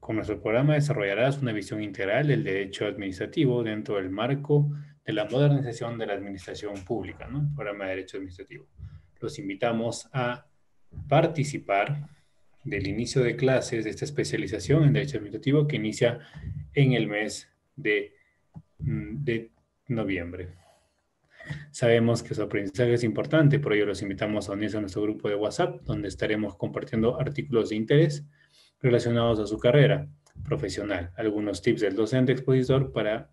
Con nuestro programa desarrollarás una visión integral del derecho administrativo dentro del marco de la modernización de la administración pública, ¿no? Programa de Derecho Administrativo. Los invitamos a participar del inicio de clases de esta especialización en Derecho Administrativo que inicia en el mes de noviembre. Sabemos que su aprendizaje es importante, por ello los invitamos a unirse a nuestro grupo de WhatsApp, donde estaremos compartiendo artículos de interés relacionados a su carrera profesional, algunos tips del docente expositor para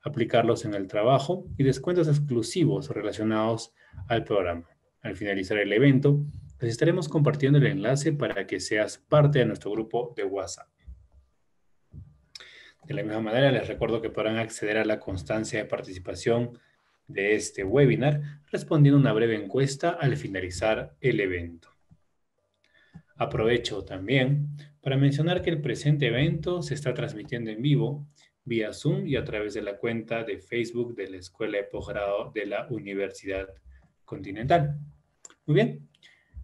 aplicarlos en el trabajo y descuentos exclusivos relacionados al programa. Al finalizar el evento, les estaremos compartiendo el enlace para que seas parte de nuestro grupo de WhatsApp. De la misma manera, les recuerdo que podrán acceder a la constancia de participación de este webinar respondiendo una breve encuesta al finalizar el evento. Aprovecho también para mencionar que el presente evento se está transmitiendo en vivo vía Zoom y a través de la cuenta de Facebook de la Escuela de Posgrado de la Universidad Continental. Muy bien,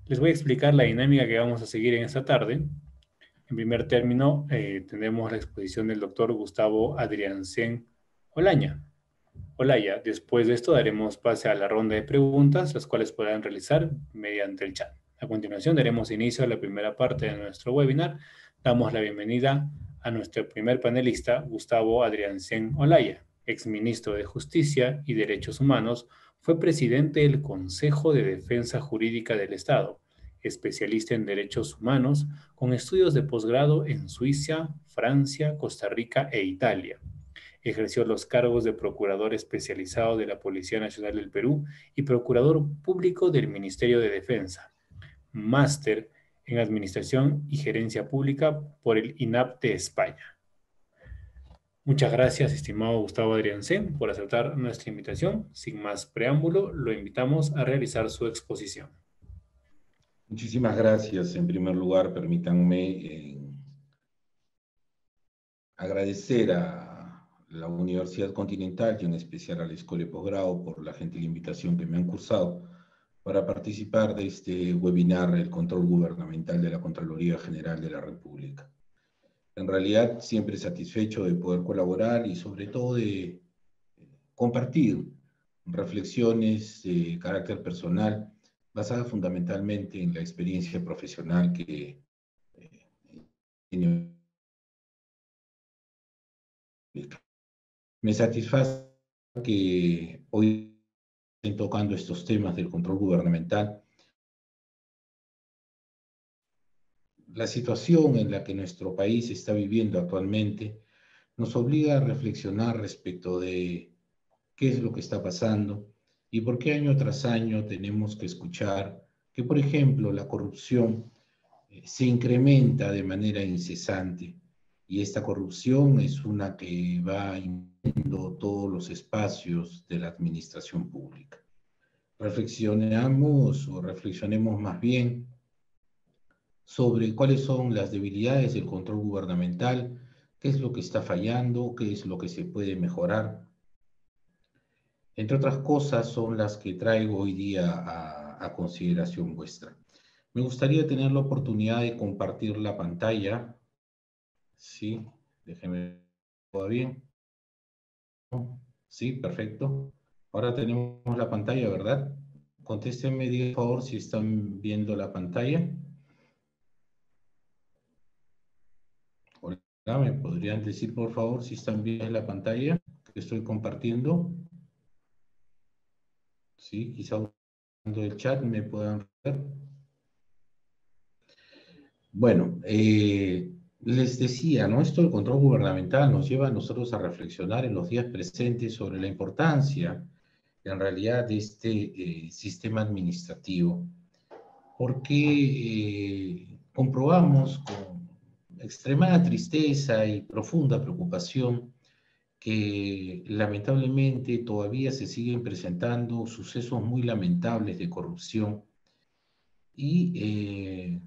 les voy a explicar la dinámica que vamos a seguir en esta tarde. En primer término, tenemos la exposición del doctor Gustavo Adriancén Olaya. Después de esto daremos pase a la ronda de preguntas, las cuales podrán realizar mediante el chat. A continuación daremos inicio a la primera parte de nuestro webinar. Damos la bienvenida a nuestro primer panelista, Gustavo Adriancén Olaya, exministro de Justicia y Derechos Humanos, fue presidente del Consejo de Defensa Jurídica del Estado, especialista en derechos humanos, con estudios de posgrado en Suiza, Francia, Costa Rica e Italia. Ejerció los cargos de procurador especializado de la Policía Nacional del Perú y procurador público del Ministerio de Defensa. Máster en Administración y Gerencia Pública por el INAP de España. Muchas gracias, estimado Gustavo Adriancén, por aceptar nuestra invitación. Sin más preámbulo, lo invitamos a realizar su exposición. Muchísimas gracias. En primer lugar, permítanme agradecer a la Universidad Continental y en especial a la Escuela de Posgrado por la gentil invitación que me han cursado para participar de este webinar, el control gubernamental de la Contraloría General de la República. En realidad, siempre satisfecho de poder colaborar y sobre todo de compartir reflexiones de carácter personal basadas fundamentalmente en la experiencia profesional que tiene. Me satisface que hoy estén tocando estos temas del control gubernamental. La situación en la que nuestro país está viviendo actualmente nos obliga a reflexionar respecto de qué es lo que está pasando y por qué año tras año tenemos que escuchar que, por ejemplo, la corrupción se incrementa de manera incesante y esta corrupción es una que va invadiendo todos los espacios de la administración pública. Reflexionemos más bien sobre cuáles son las debilidades del control gubernamental, qué es lo que está fallando, qué es lo que se puede mejorar. Entre otras cosas son las que traigo hoy día a consideración vuestra. Me gustaría tener la oportunidad de compartir la pantalla. Sí, déjenme, ¿todo bien? Sí, perfecto. Ahora tenemos la pantalla, ¿verdad? Contéstenme, por favor, si están viendo la pantalla. Hola, ¿me podrían decir, por favor, si están viendo la pantalla que estoy compartiendo? Sí, quizá usando el chat me puedan ver. Bueno, les decía, ¿no? Esto del control gubernamental nos lleva a nosotros a reflexionar en los días presentes sobre la importancia, en realidad, de este sistema administrativo, porque comprobamos con extremada tristeza y profunda preocupación que lamentablemente todavía se siguen presentando sucesos muy lamentables de corrupción y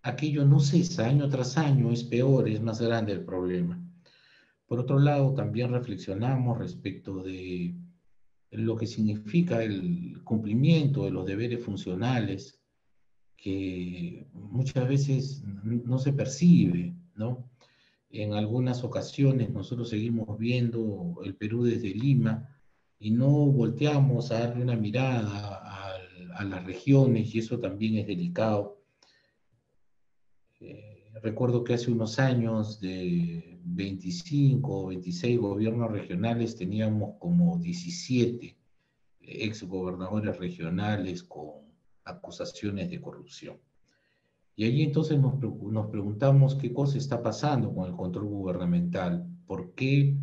aquello no cesa, año tras año es peor, es más grande el problema. Por otro lado, también reflexionamos respecto de lo que significa el cumplimiento de los deberes funcionales que muchas veces no se percibe. ¿no? En algunas ocasiones nosotros seguimos viendo el Perú desde Lima y no volteamos a darle una mirada a las regiones, y eso también es delicado. Recuerdo que hace unos años, de 25 o 26 gobiernos regionales, teníamos como 17 exgobernadores regionales con acusaciones de corrupción. Y allí entonces nos preguntamos qué cosa está pasando con el control gubernamental, por qué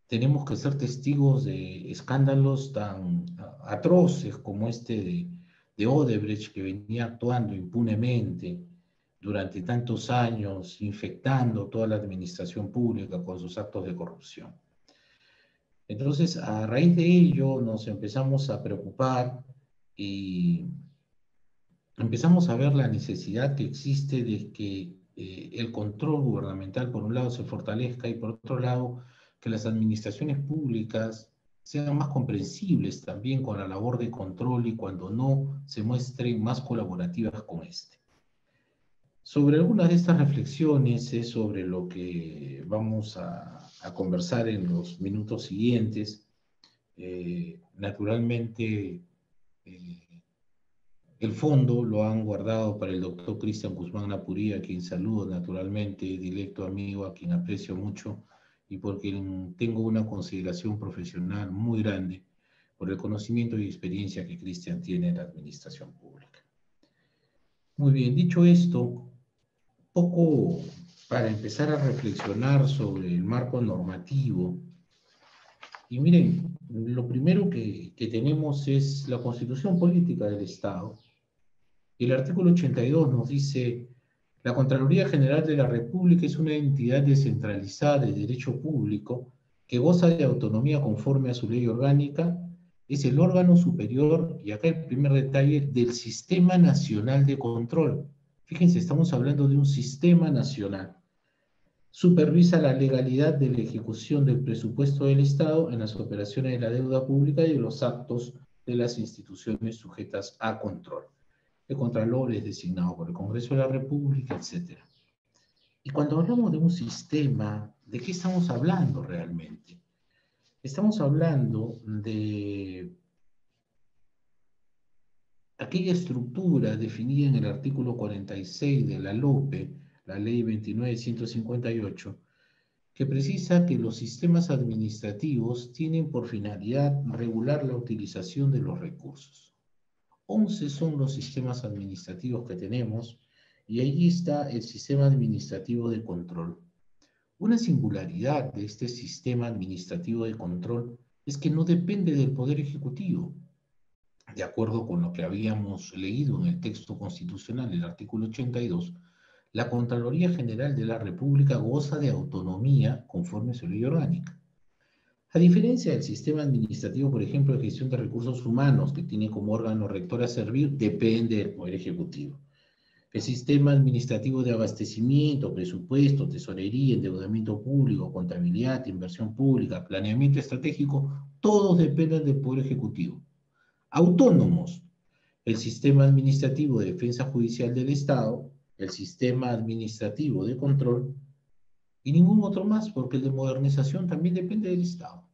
tenemos que ser testigos de escándalos tan atroces como este de Odebrecht, que venía actuando impunemente durante tantos años, infectando toda la administración pública con sus actos de corrupción. Entonces, a raíz de ello, nos empezamos a preocupar y empezamos a ver la necesidad que existe de que el control gubernamental, por un lado, se fortalezca, y por otro lado, que las administraciones públicas sean más comprensibles también con la labor de control, y cuando no, se muestren más colaborativas con este. Sobre algunas de estas reflexiones es sobre lo que vamos a conversar en los minutos siguientes. Naturalmente, el fondo lo han guardado para el doctor Cristian Guzmán Napuría, a quien saludo naturalmente, directo amigo, a quien aprecio mucho y por quien tengo una consideración profesional muy grande por el conocimiento y experiencia que Cristian tiene en la administración pública. Muy bien, dicho esto, poco para empezar a reflexionar sobre el marco normativo. Y miren, lo primero que tenemos es la Constitución Política del Estado. El artículo 82 nos dice: la Contraloría General de la República es una entidad descentralizada de derecho público que goza de autonomía conforme a su ley orgánica. Es el órgano superior, y acá el primer detalle, del Sistema Nacional de Control. Fíjense, estamos hablando de un sistema nacional. Supervisa la legalidad de la ejecución del presupuesto del Estado en las operaciones de la deuda pública y de los actos de las instituciones sujetas a control. El Contralor es designado por el Congreso de la República, etc. Y cuando hablamos de un sistema, ¿de qué estamos hablando realmente? Estamos hablando de aquella estructura definida en el artículo 46 de la LOPE, la Ley 29.158, que precisa que los sistemas administrativos tienen por finalidad regular la utilización de los recursos. 11 son los sistemas administrativos que tenemos, y allí está el sistema administrativo de control. Una singularidad de este sistema administrativo de control es que no depende del Poder Ejecutivo. De acuerdo con lo que habíamos leído en el texto constitucional, el artículo 82, la Contraloría General de la República goza de autonomía conforme a su ley orgánica. A diferencia del sistema administrativo, por ejemplo, de gestión de recursos humanos, que tiene como órgano rector a servir, depende del Poder Ejecutivo. El sistema administrativo de abastecimiento, presupuesto, tesorería, endeudamiento público, contabilidad, inversión pública, planeamiento estratégico, todos dependen del Poder Ejecutivo. Autónomos: el sistema administrativo de defensa judicial del Estado, el sistema administrativo de control, y ningún otro más, porque el de modernización también depende del Estado.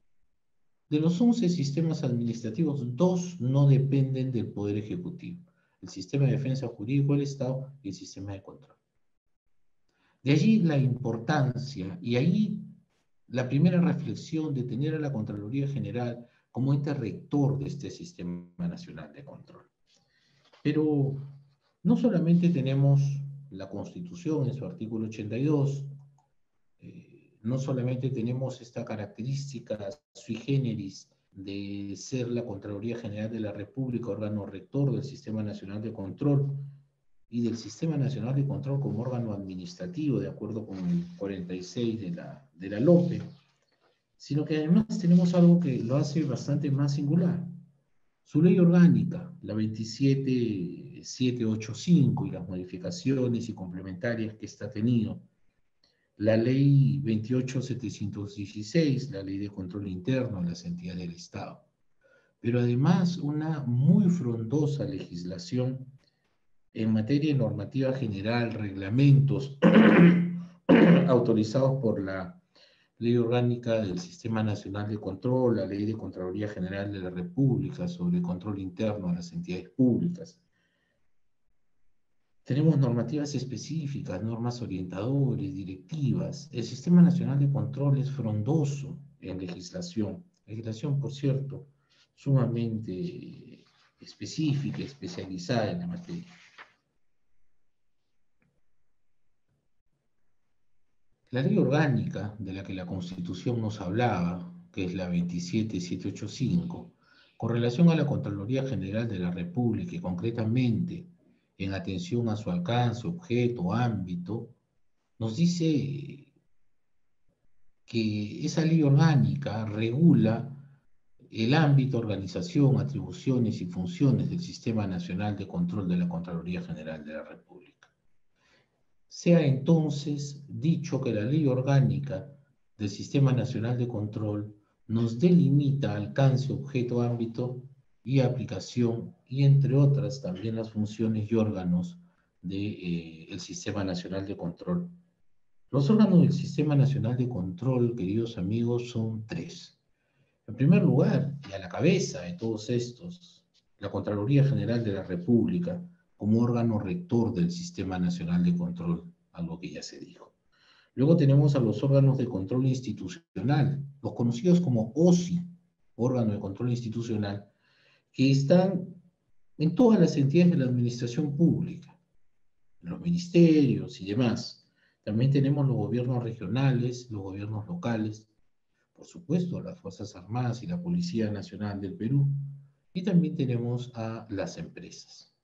De los 11 sistemas administrativos, 2 no dependen del Poder Ejecutivo: el sistema de defensa jurídico del Estado y el sistema de control. De allí la importancia, y ahí la primera reflexión, de tener a la Contraloría General como ente rector de este Sistema Nacional de Control. Pero no solamente tenemos la Constitución en su artículo 82, no solamente tenemos esta característica sui generis de ser la Contraloría General de la República órgano rector del Sistema Nacional de Control y del Sistema Nacional de Control como órgano administrativo, de acuerdo con el 46 de la LOPE, sino que además tenemos algo que lo hace bastante más singular: su ley orgánica, la 27.785, y las modificaciones y complementarias que está tenido, la ley 28.716, la ley de control interno de las entidades del Estado, pero además una muy frondosa legislación en materia de normativa general, reglamentos autorizados por la Ley Orgánica del Sistema Nacional de Control, la Ley de Contraloría General de la República sobre el control interno de las entidades públicas. Tenemos normativas específicas, normas orientadoras, directivas. El Sistema Nacional de Control es frondoso en legislación. Legislación, por cierto, sumamente específica, especializada en la materia. La ley orgánica de la que la Constitución nos hablaba, que es la 27785, con relación a la Contraloría General de la República y concretamente en atención a su alcance, objeto, ámbito, nos dice que esa ley orgánica regula el ámbito, organización, atribuciones y funciones del Sistema Nacional de Control de la Contraloría General de la República. Sea entonces dicho que la ley orgánica del Sistema Nacional de Control nos delimita alcance, objeto, ámbito y aplicación, y entre otras también las funciones y órganos del Sistema Nacional de Control. Los órganos del Sistema Nacional de Control, queridos amigos, son tres. En primer lugar, y a la cabeza de todos estos, la Contraloría General de la República, como órgano rector del Sistema Nacional de Control, algo que ya se dijo. Luego tenemos a los órganos de control institucional, los conocidos como OSI, órgano de control institucional, que están en todas las entidades de la administración pública, en los ministerios y demás. También tenemos los gobiernos regionales, los gobiernos locales, por supuesto, las Fuerzas Armadas y la Policía Nacional del Perú, y también tenemos a las empresas.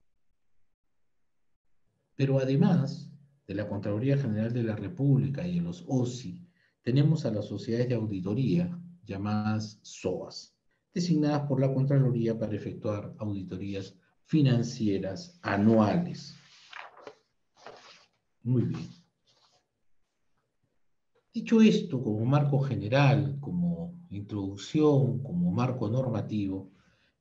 Pero además de la Contraloría General de la República y de los OSI, tenemos a las sociedades de auditoría, llamadas SOAS, designadas por la Contraloría para efectuar auditorías financieras anuales. Muy bien. Dicho esto, como marco general, como introducción, como marco normativo,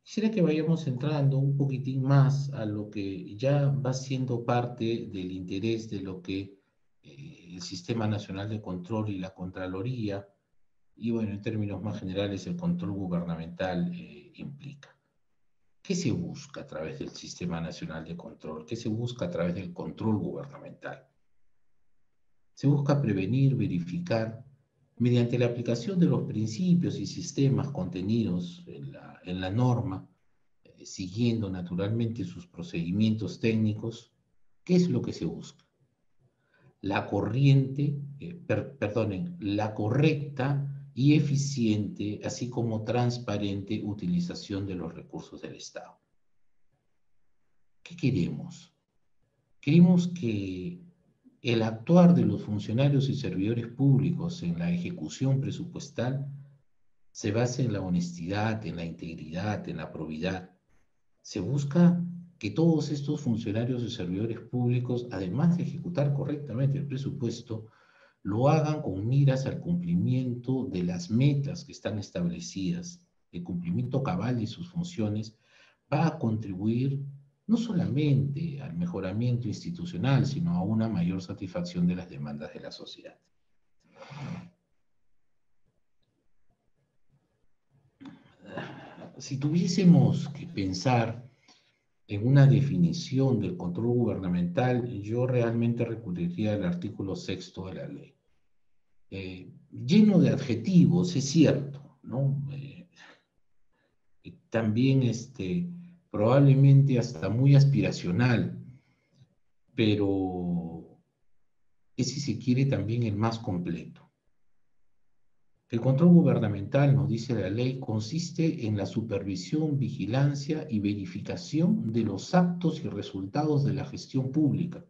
quisiera que vayamos entrando un poquitín más a lo que ya va siendo parte del interés de lo que el Sistema Nacional de Control y la Contraloría, y bueno, en términos más generales, el control gubernamental implica. ¿Qué se busca a través del Sistema Nacional de Control? ¿Qué se busca a través del control gubernamental? Se busca prevenir, verificar, mediante la aplicación de los principios y sistemas contenidos en la norma, siguiendo naturalmente sus procedimientos técnicos. ¿Qué es lo que se busca? La correcta y eficiente, así como transparente utilización de los recursos del Estado. ¿Qué queremos? Queremos que el actuar de los funcionarios y servidores públicos en la ejecución presupuestal se base en la honestidad, en la integridad, en la probidad. Se busca que todos estos funcionarios y servidores públicos, además de ejecutar correctamente el presupuesto, lo hagan con miras al cumplimiento de las metas que están establecidas. El cumplimiento cabal de sus funciones va a contribuir no solamente al mejoramiento institucional, sino a una mayor satisfacción de las demandas de la sociedad. Si tuviésemos que pensar en una definición del control gubernamental, yo realmente recurriría al artículo 6º de la ley. Lleno de adjetivos, es cierto, ¿no? También probablemente hasta muy aspiracional, pero es, si se quiere, también el más completo. El control gubernamental, nos dice la ley, consiste en la supervisión, vigilancia y verificación de los actos y resultados de la gestión pública,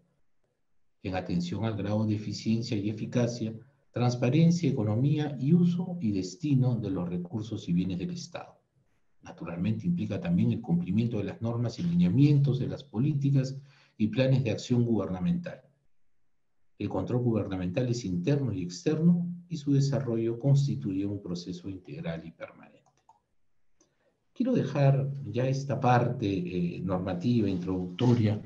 en atención al grado de eficiencia y eficacia, transparencia, economía y uso y destino de los recursos y bienes del Estado. Naturalmente implica también el cumplimiento de las normas y lineamientos de las políticas y planes de acción gubernamental. El control gubernamental es interno y externo y su desarrollo constituye un proceso integral y permanente. Quiero dejar ya esta parte normativa, introductoria,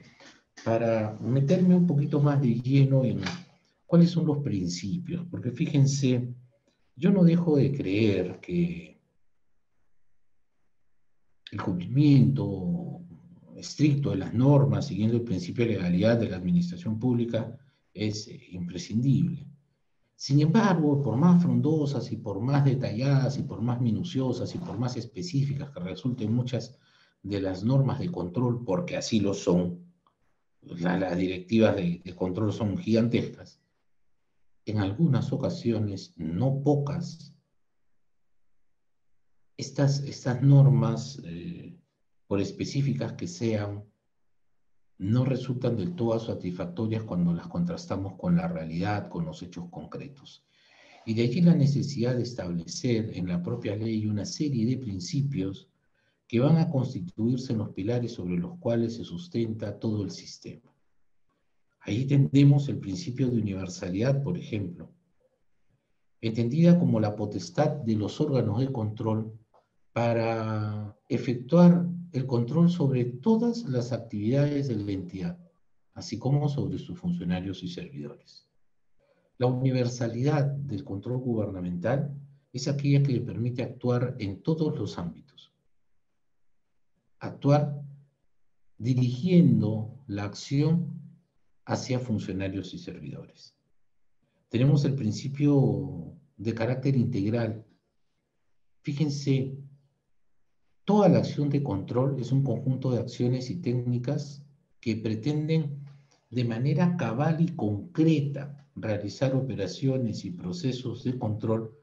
para meterme un poquito más de lleno en cuáles son los principios, porque fíjense, yo no dejo de creer que el cumplimiento estricto de las normas, siguiendo el principio de legalidad de la administración pública, es imprescindible. Sin embargo, por más frondosas y por más detalladas y por más minuciosas y por más específicas que resulten muchas de las normas de control, porque así lo son, las directivas de control son gigantescas, en algunas ocasiones, no pocas, estas normas, por específicas que sean, no resultan del todo satisfactorias cuando las contrastamos con la realidad, con los hechos concretos. Y de allí la necesidad de establecer en la propia ley una serie de principios que van a constituirse en los pilares sobre los cuales se sustenta todo el sistema. Ahí tendremos el principio de universalidad, por ejemplo, entendida como la potestad de los órganos de control para efectuar el control sobre todas las actividades de la entidad, así como sobre sus funcionarios y servidores. La universalidad del control gubernamental es aquella que le permite actuar en todos los ámbitos. Actuar dirigiendo la acción hacia funcionarios y servidores. Tenemos el principio de carácter integral. Fíjense, toda la acción de control es un conjunto de acciones y técnicas que pretenden de manera cabal y concreta realizar operaciones y procesos de control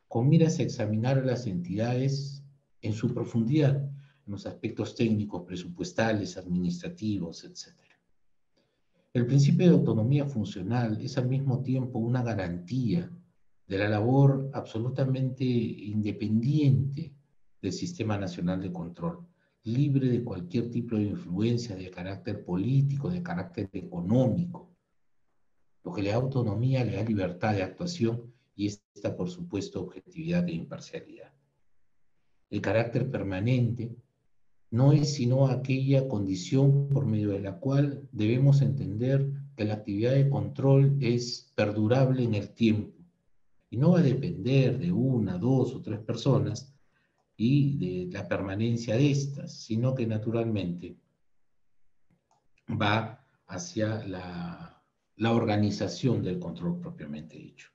con miras a examinar a las entidades en su profundidad, en los aspectos técnicos, presupuestales, administrativos, etc. El principio de autonomía funcional es al mismo tiempo una garantía de la labor absolutamente independiente del Sistema Nacional de Control, libre de cualquier tipo de influencia de carácter político, de carácter económico. Lo que le da autonomía, le da libertad de actuación y esta, por supuesto, objetividad e imparcialidad. El carácter permanente no es sino aquella condición por medio de la cual debemos entender que la actividad de control es perdurable en el tiempo y no va a depender de una, dos o tres personas y de la permanencia de estas, sino que naturalmente va hacia la organización del control propiamente dicho.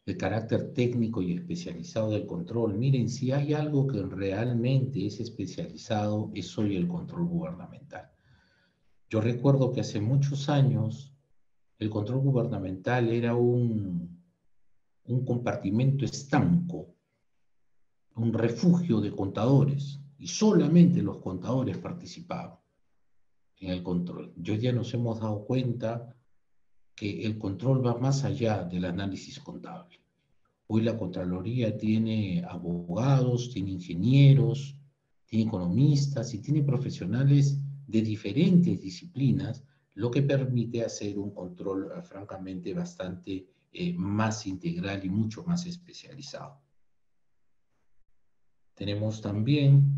El carácter técnico y especializado del control. Miren, si hay algo que realmente es especializado, es hoy el control gubernamental. Yo recuerdo que hace muchos años el control gubernamental era un compartimento estanco, un refugio de contadores, y solamente los contadores participaban en el control. Y hoy ya nos hemos dado cuenta que el control va más allá del análisis contable. Hoy la Contraloría tiene abogados, tiene ingenieros, tiene economistas y tiene profesionales de diferentes disciplinas, lo que permite hacer un control francamente bastante más integral y mucho más especializado. Tenemos también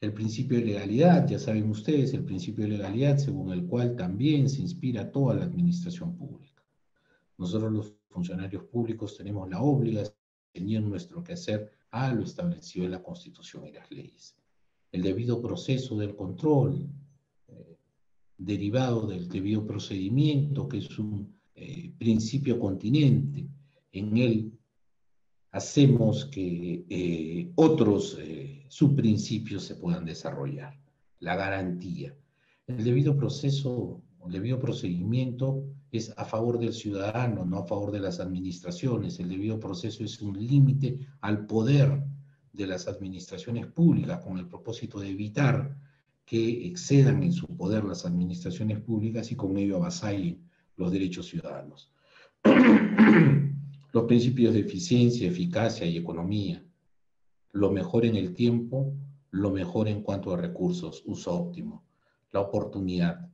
el principio de legalidad, ya saben ustedes, el principio de legalidad según el cual también se inspira toda la administración pública. Nosotros los funcionarios públicos tenemos la obligación de seguir nuestro quehacer a lo establecido en la Constitución y las leyes. El debido proceso del control, derivado del debido procedimiento, que es un principio continente, en él hacemos que otros subprincipios se puedan desarrollar. La garantía. El debido proceso, el debido procedimiento es a favor del ciudadano, no a favor de las administraciones. El debido proceso es un límite al poder de las administraciones públicas con el propósito de evitar que excedan en su poder las administraciones públicas y con ello avasallen los derechos ciudadanos. Los principios de eficiencia, eficacia y economía. Lo mejor en el tiempo, lo mejor en cuanto a recursos, uso óptimo. La oportunidad.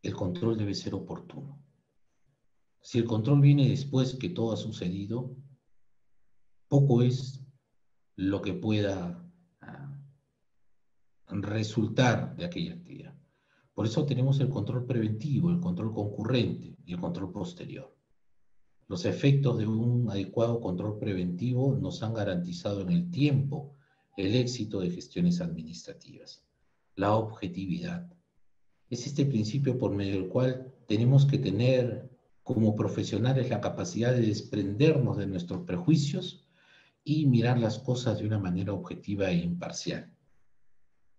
El control debe ser oportuno. Si el control viene después que todo ha sucedido, poco es lo que pueda resultar de aquella actividad. Por eso tenemos el control preventivo, el control concurrente y el control posterior. Los efectos de un adecuado control preventivo nos han garantizado en el tiempo el éxito de gestiones administrativas. La objetividad. Es este principio por medio del cual tenemos que tener como profesionales la capacidad de desprendernos de nuestros prejuicios y mirar las cosas de una manera objetiva e imparcial.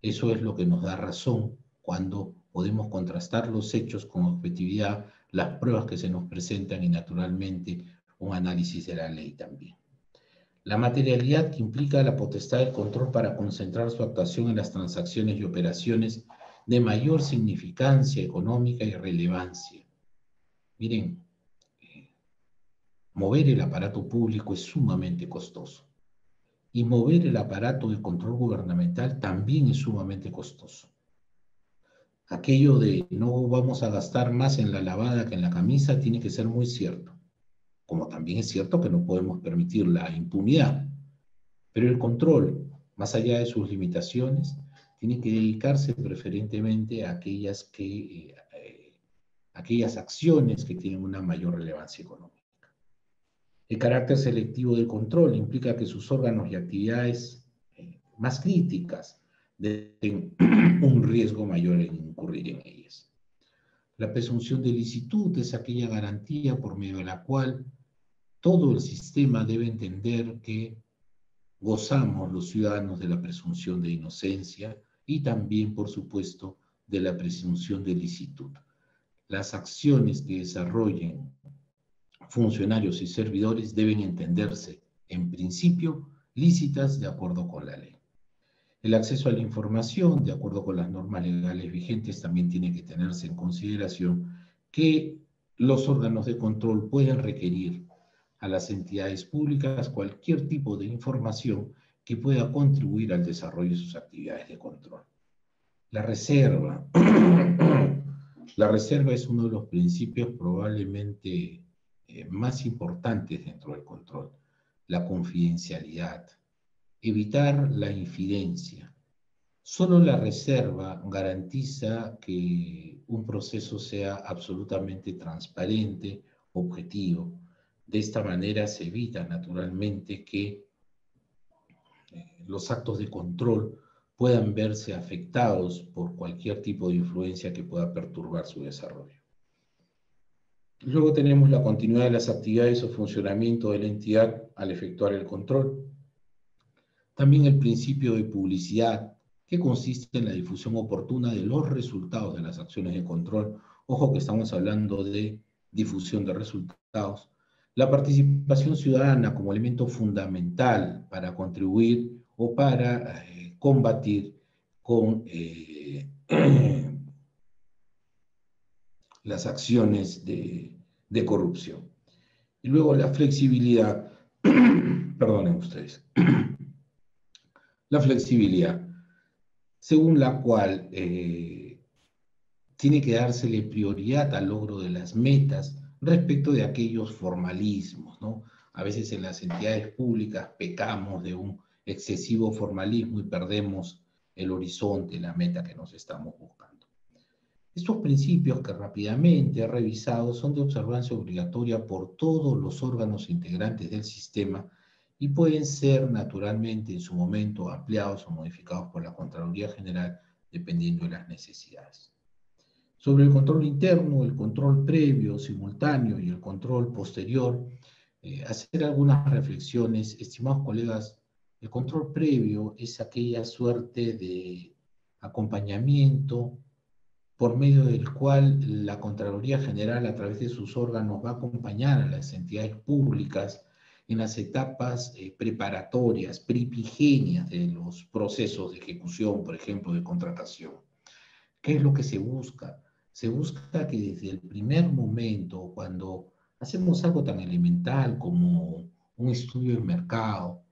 Eso es lo que nos da razón cuando podemos contrastar los hechos con objetividad, las pruebas que se nos presentan y naturalmente un análisis de la ley también. La materialidad, que implica la potestad del control para concentrar su actuación en las transacciones y operaciones de mayor significancia económica y relevancia. Miren, mover el aparato público es sumamente costoso. Y mover el aparato de control gubernamental también es sumamente costoso. Aquello de no vamos a gastar más en la lavada que en la camisa tiene que ser muy cierto. Como también es cierto que no podemos permitir la impunidad. Pero el control, más allá de sus limitaciones, tiene que dedicarse preferentemente a aquellas acciones que tienen una mayor relevancia económica. El carácter selectivo del control implica que sus órganos y actividades más críticas deben un riesgo mayor en incurrir en ellas. La presunción de licitud es aquella garantía por medio de la cual todo el sistema debe entender que gozamos los ciudadanos de la presunción de inocencia y también, por supuesto, de la presunción de licitud. Las acciones que desarrollen funcionarios y servidores deben entenderse, en principio, lícitas de acuerdo con la ley. El acceso a la información, de acuerdo con las normas legales vigentes, también tiene que tenerse en consideración que los órganos de control pueden requerir a las entidades públicas cualquier tipo de información que pueda contribuir al desarrollo de sus actividades de control. La reserva. La reserva es uno de los principios probablemente más importantes dentro del control. La confidencialidad. Evitar la infidencia. Solo la reserva garantiza que un proceso sea absolutamente transparente, objetivo. De esta manera se evita naturalmente que los actos de control puedan verse afectados por cualquier tipo de influencia que pueda perturbar su desarrollo. Luego tenemos la continuidad de las actividades o funcionamiento de la entidad al efectuar el control. También el principio de publicidad, que consiste en la difusión oportuna de los resultados de las acciones de control. Ojo que estamos hablando de difusión de resultados. La participación ciudadana como elemento fundamental para contribuir o para combatir con las acciones de corrupción. Y luego la flexibilidad, perdonen ustedes, la flexibilidad, según la cual tiene que dársele prioridad al logro de las metas respecto de aquellos formalismos, ¿no? A veces en las entidades públicas pecamos de un excesivo formalismo y perdemos el horizonte, la meta que nos estamos buscando. Estos principios que rápidamente he revisado son de observancia obligatoria por todos los órganos integrantes del sistema y pueden ser naturalmente en su momento ampliados o modificados por la Contraloría General dependiendo de las necesidades. Sobre el control interno, el control previo, simultáneo y el control posterior, hacer algunas reflexiones. Estimados colegas, el control previo es aquella suerte de acompañamiento por medio del cual la Contraloría General, a través de sus órganos, va a acompañar a las entidades públicas en las etapas preparatorias, primigenias de los procesos de ejecución, por ejemplo, de contratación. ¿Qué es lo que se busca? Se busca que desde el primer momento, cuando hacemos algo tan elemental como un estudio de mercado,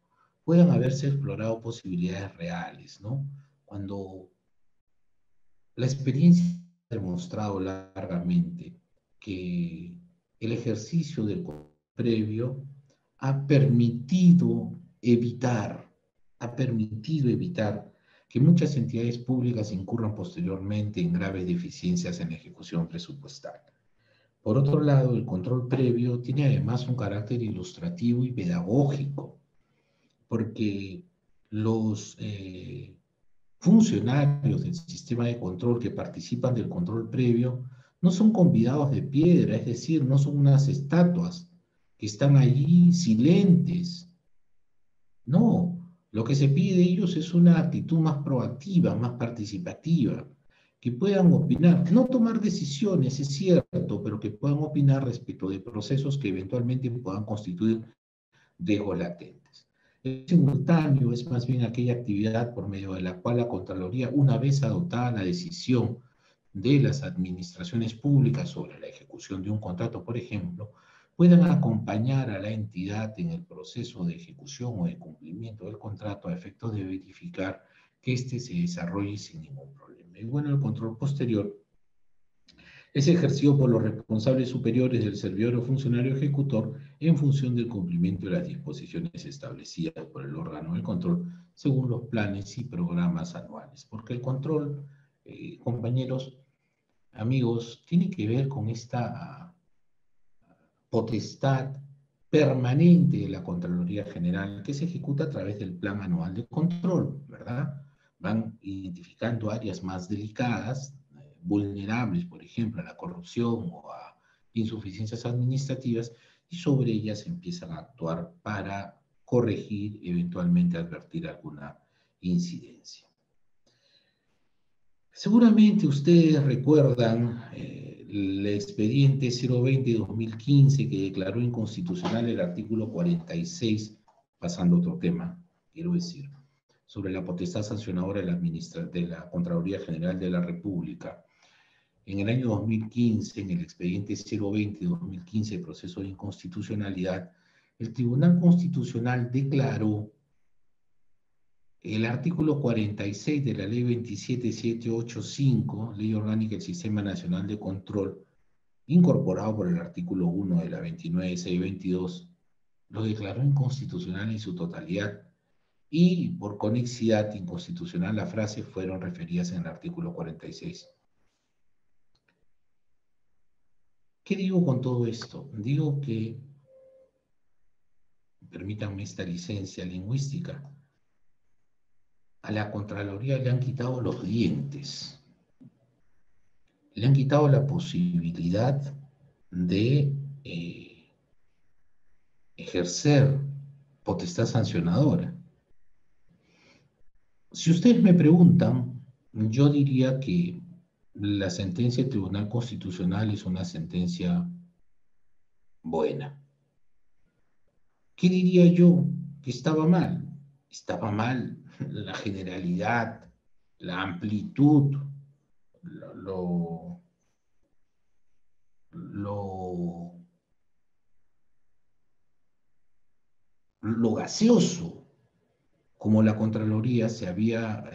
puedan haberse explorado posibilidades reales, ¿no? Cuando la experiencia ha demostrado largamente que el ejercicio del control previo ha permitido evitar que muchas entidades públicas incurran posteriormente en graves deficiencias en la ejecución presupuestal. Por otro lado, el control previo tiene además un carácter ilustrativo y pedagógico, porque los funcionarios del sistema de control que participan del control previo no son convidados de piedra, es decir, no son unas estatuas que están allí silentes. No, lo que se pide de ellos es una actitud más proactiva, más participativa, que puedan opinar, no tomar decisiones, es cierto, pero que puedan opinar respecto de procesos que eventualmente puedan constituir riesgos latentes. El simultáneo es más bien aquella actividad por medio de la cual la Contraloría, una vez adoptada la decisión de las administraciones públicas sobre la ejecución de un contrato, por ejemplo, puedan acompañar a la entidad en el proceso de ejecución o de cumplimiento del contrato a efectos de verificar que éste se desarrolle sin ningún problema. Y bueno, el control posterior es ejercido por los responsables superiores del servidor o funcionario ejecutor en función del cumplimiento de las disposiciones establecidas por el órgano de control según los planes y programas anuales. Porque el control, compañeros, amigos, tiene que ver con esta potestad permanente de la Contraloría General que se ejecuta a través del Plan Anual de Control, ¿verdad? Van identificando áreas más delicadas, vulnerables, por ejemplo, a la corrupción o a insuficiencias administrativas, y sobre ellas empiezan a actuar para corregir, eventualmente advertir alguna incidencia. Seguramente ustedes recuerdan el expediente 020-2015 que declaró inconstitucional el artículo 46, pasando a otro tema, quiero decir, sobre la potestad sancionadora de la Contraloría General de la República. En el año 2015, en el expediente 020-2015, proceso de inconstitucionalidad, el Tribunal Constitucional declaró el artículo 46 de la Ley 27785, Ley Orgánica del Sistema Nacional de Control, incorporado por el artículo 1 de la 29622, lo declaró inconstitucional en su totalidad y por conexidad inconstitucional las frases fueron referidas en el artículo 46. ¿Qué digo con todo esto? Digo que, permítanme esta licencia lingüística, a la Contraloría le han quitado los dientes, le han quitado la posibilidad de ejercer potestad sancionadora. Si ustedes me preguntan, yo diría que la sentencia del Tribunal Constitucional es una sentencia buena. ¿Qué diría yo? Que estaba mal. Estaba mal la generalidad, la amplitud, lo gaseoso, como la Contraloría se había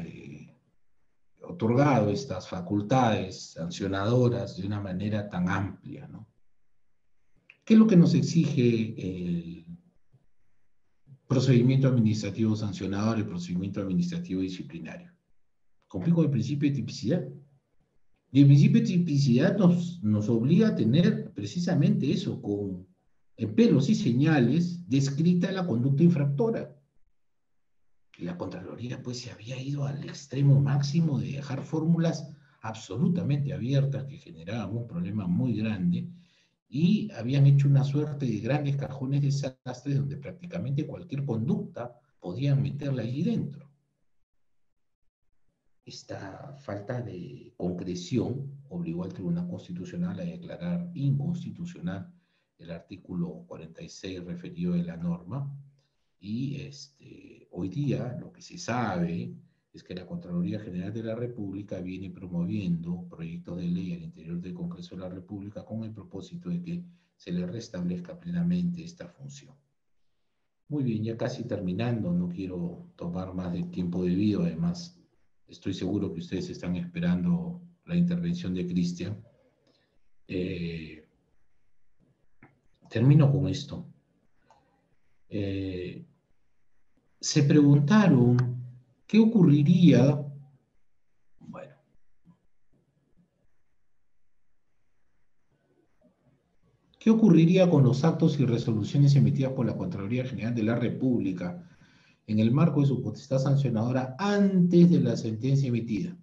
otorgado estas facultades sancionadoras de una manera tan amplia, ¿no? ¿Qué es lo que nos exige el procedimiento administrativo sancionador, el procedimiento administrativo disciplinario? Cumplir con el principio de tipicidad. Y el principio de tipicidad nos obliga a tener precisamente eso, con pelos y señales, descrita la conducta infractora. La Contraloría pues se había ido al extremo máximo de dejar fórmulas absolutamente abiertas que generaban un problema muy grande y habían hecho una suerte de grandes cajones de desastres donde prácticamente cualquier conducta podían meterla allí dentro. Esta falta de concreción obligó al Tribunal Constitucional a declarar inconstitucional el artículo 46 referido de la norma. Y hoy día lo que se sabe es que la Contraloría General de la República viene promoviendo proyectos de ley al interior del Congreso de la República con el propósito de que se le restablezca plenamente esta función. Muy bien, ya casi terminando, no quiero tomar más del tiempo debido, además estoy seguro que ustedes están esperando la intervención de Cristian. Termino con esto. Se preguntaron qué ocurriría ¿Qué ocurriría con los actos y resoluciones emitidas por la Contraloría General de la República en el marco de su potestad sancionadora antes de la sentencia emitida?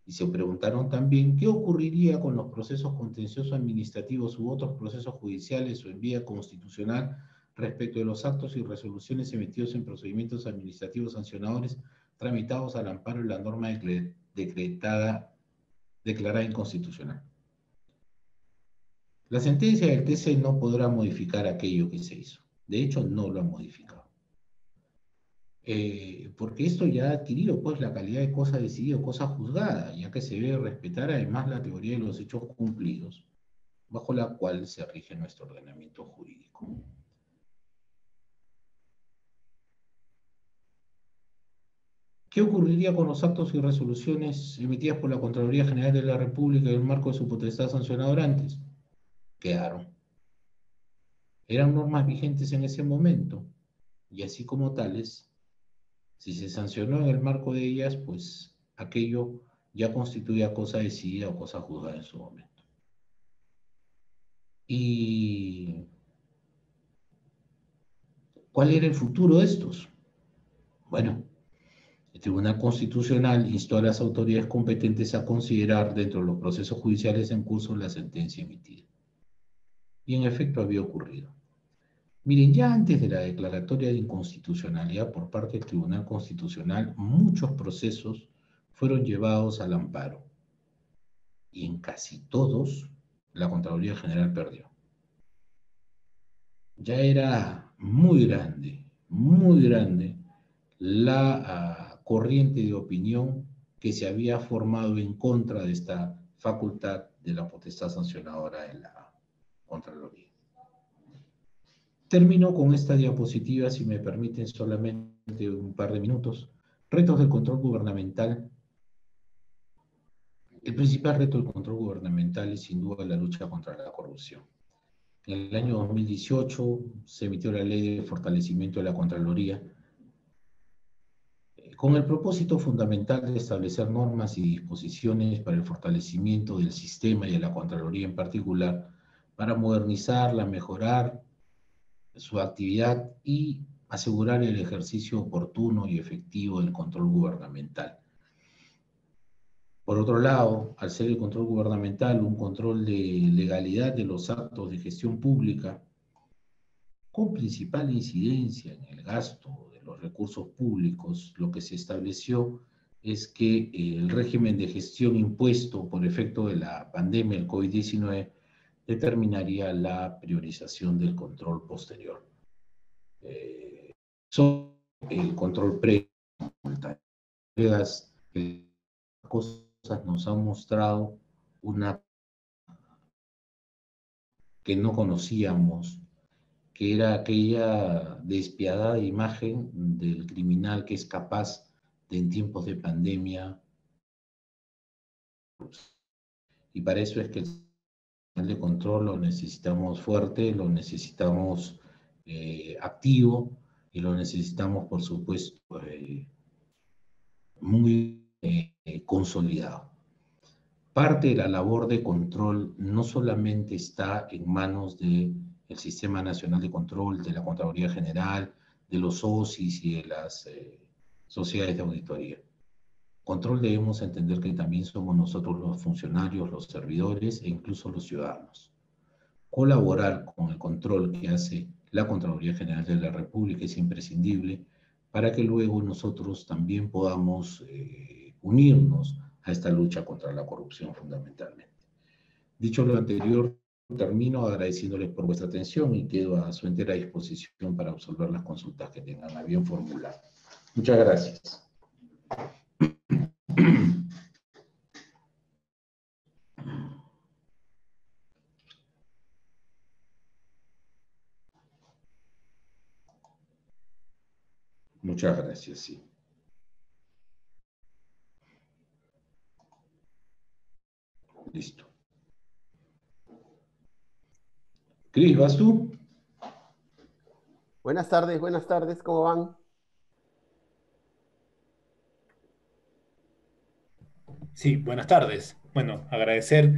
Y se preguntaron también qué ocurriría con los procesos contenciosos administrativos u otros procesos judiciales o en vía constitucional respecto de los actos y resoluciones emitidos en procedimientos administrativos sancionadores tramitados al amparo de la norma declarada inconstitucional. La sentencia del TC no podrá modificar aquello que se hizo. De hecho, no lo ha modificado. Porque esto ya ha adquirido pues la calidad de cosa decidida o cosa juzgada, ya que se debe respetar además la teoría de los hechos cumplidos, bajo la cual se rige nuestro ordenamiento jurídico. ¿Qué ocurriría con los actos y resoluciones emitidas por la Contraloría General de la República en el marco de su potestad sancionadora antes? Quedaron. Eran normas vigentes en ese momento, y así como tales, si se sancionó en el marco de ellas, pues aquello ya constituía cosa decidida o cosa juzgada en su momento. ¿Y cuál era el futuro de estos? Bueno, el Tribunal Constitucional instó a las autoridades competentes a considerar dentro de los procesos judiciales en curso la sentencia emitida. Y en efecto había ocurrido. Miren, ya antes de la declaratoria de inconstitucionalidad por parte del Tribunal Constitucional, muchos procesos fueron llevados al amparo. Y en casi todos, la Contraloría General perdió. Ya era muy grande la corriente de opinión que se había formado en contra de esta facultad de la potestad sancionadora en la Contraloría. Termino con esta diapositiva, si me permiten solamente un par de minutos. Retos del control gubernamental. El principal reto del control gubernamental es sin duda la lucha contra la corrupción. En el año 2018 se emitió la Ley de Fortalecimiento de la Contraloría, con el propósito fundamental de establecer normas y disposiciones para el fortalecimiento del sistema y de la Contraloría en particular, para modernizarla, mejorar su actividad y asegurar el ejercicio oportuno y efectivo del control gubernamental. Por otro lado, al ser el control gubernamental un control de legalidad de los actos de gestión pública, con principal incidencia en el gasto de los recursos públicos, lo que se estableció es que el régimen de gestión impuesto por efecto de la pandemia, el COVID-19, determinaría la priorización del control posterior. Son el control previo, las cosas nos han mostrado una que no conocíamos, que era aquella despiadada imagen del criminal que es capaz de en tiempos de pandemia, y para eso es que el sistema de control lo necesitamos fuerte, lo necesitamos activo y lo necesitamos, por supuesto, muy consolidado. Parte de la labor de control no solamente está en manos del Sistema Nacional de Control, de la Contraloría General, de los OSIs y de las sociedades de auditoría. Control debemos entender que también somos nosotros los funcionarios, los servidores e incluso los ciudadanos. Colaborar con el control que hace la Contraloría General de la República es imprescindible para que luego nosotros también podamos unirnos a esta lucha contra la corrupción fundamentalmente. Dicho lo anterior, termino agradeciéndoles por vuestra atención y quedo a su entera disposición para absolver las consultas que tengan a bien formular. Muchas gracias. Muchas gracias, sí. Listo. Cris, ¿vas tú? Buenas tardes, ¿cómo van? Sí, buenas tardes. Bueno, agradecer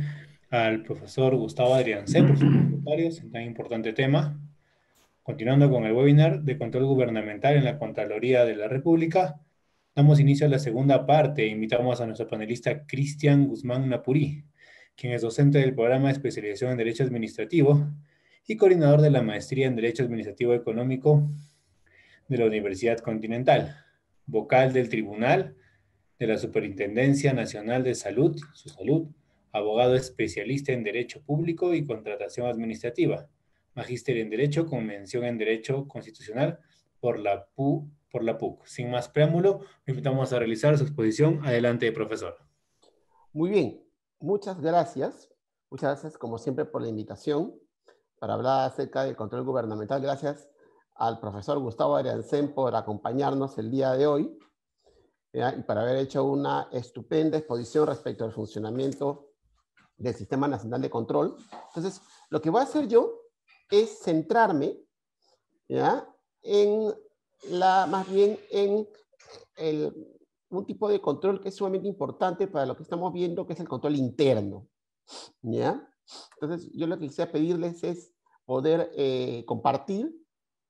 al profesor Gustavo Adriancén por sus comentarios en tan importante tema. Continuando con el webinar de control gubernamental en la Contraloría de la República, damos inicio a la segunda parte e invitamos a nuestro panelista Cristian Guzmán Napurí, quien es docente del programa de especialización en Derecho Administrativo y coordinador de la maestría en Derecho Administrativo Económico de la Universidad Continental, vocal del Tribunal de la Superintendencia Nacional de Salud, su salud, abogado especialista en Derecho Público y Contratación Administrativa, magíster en Derecho con mención en Derecho Constitucional por la PUC. Sin más preámbulo, lo invitamos a realizar su exposición. Adelante, profesor. Muy bien, muchas gracias. Muchas gracias, como siempre, por la invitación para hablar acerca del control gubernamental. Gracias al profesor Gustavo Adriancén por acompañarnos el día de hoy, ¿ya? Y para haber hecho una estupenda exposición respecto al funcionamiento del Sistema Nacional de Control. Entonces, lo que voy a hacer yo es centrarme, ¿ya?, más bien en un tipo de control que es sumamente importante para lo que estamos viendo, que es el control interno, ¿ya? Entonces, yo lo que quisiera pedirles es poder compartir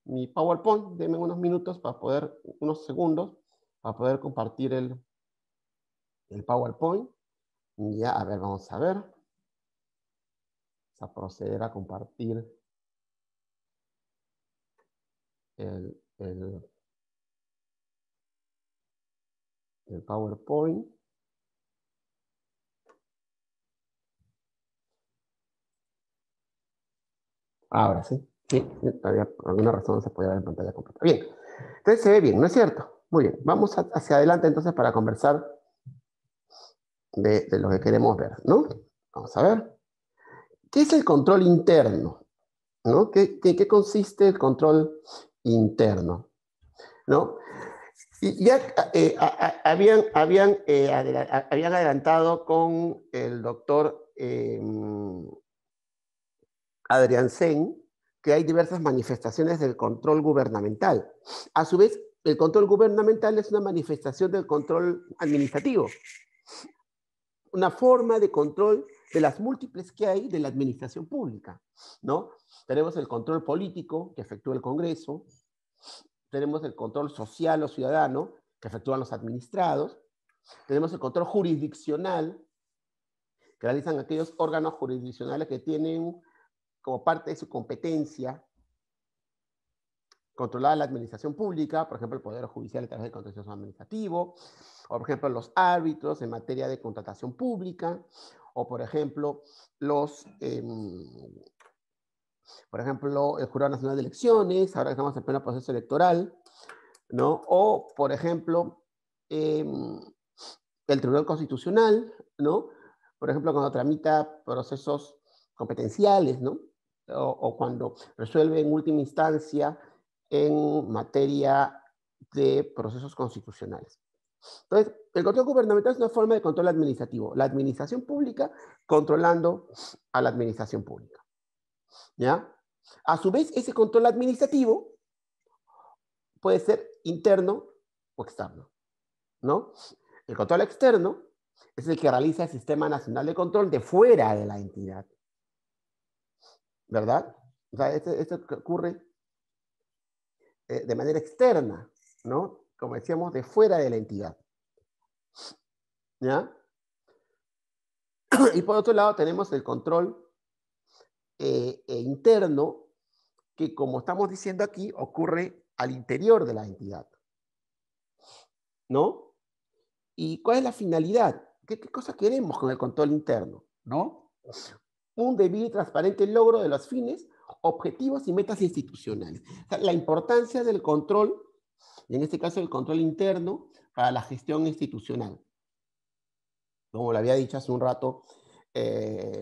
mi PowerPoint. Denme unos minutos para poder, unos segundos, para poder compartir el PowerPoint. Ya, a ver, vamos a ver. Vamos a proceder a compartir el PowerPoint. Ahora sí. Sí, todavía por alguna razón no se podía ver en pantalla completa. Bien. Entonces se ve bien, ¿no es cierto? Muy bien. Vamos hacia adelante entonces para conversar de lo que queremos ver, ¿no? Vamos a ver. ¿Qué es el control interno? ¿No? ¿Qué consiste el control interno? ¿No? Y ya habían adelantado con el doctor Adriancén que hay diversas manifestaciones del control gubernamental. A su vez, el control gubernamental es una manifestación del control administrativo, una forma de control de las múltiples que hay de la administración pública, ¿no? Tenemos el control político que efectúa el Congreso, tenemos el control social o ciudadano que efectúan los administrados, tenemos el control jurisdiccional que realizan aquellos órganos jurisdiccionales que tienen como parte de su competencia controlar la administración pública, por ejemplo, el Poder Judicial a través del contencioso administrativo, o por ejemplo, los árbitros en materia de contratación pública, o por ejemplo, el Jurado Nacional de Elecciones, ahora que estamos en pleno proceso electoral, ¿no? O, por ejemplo, el Tribunal Constitucional, ¿no? Por ejemplo, cuando tramita procesos competenciales, ¿no? O cuando resuelve en última instancia en materia de procesos constitucionales. Entonces, el control gubernamental es una forma de control administrativo. La administración pública controlando a la administración pública, ¿ya? A su vez, ese control administrativo puede ser interno o externo, ¿no? El control externo es el que realiza el Sistema Nacional de Control de fuera de la entidad, ¿verdad? O sea, esto ocurre de manera externa, ¿no? Como decíamos, de fuera de la entidad, ¿ya? Y por otro lado tenemos el control interno, que como estamos diciendo aquí, ocurre al interior de la entidad, ¿no? ¿Y cuál es la finalidad? ¿Qué cosa queremos con el control interno? ¿No? Un debido y transparente logro de los fines, objetivos y metas institucionales. O sea, la importancia del control, y en este caso el control interno, para la gestión institucional. Como lo había dicho hace un rato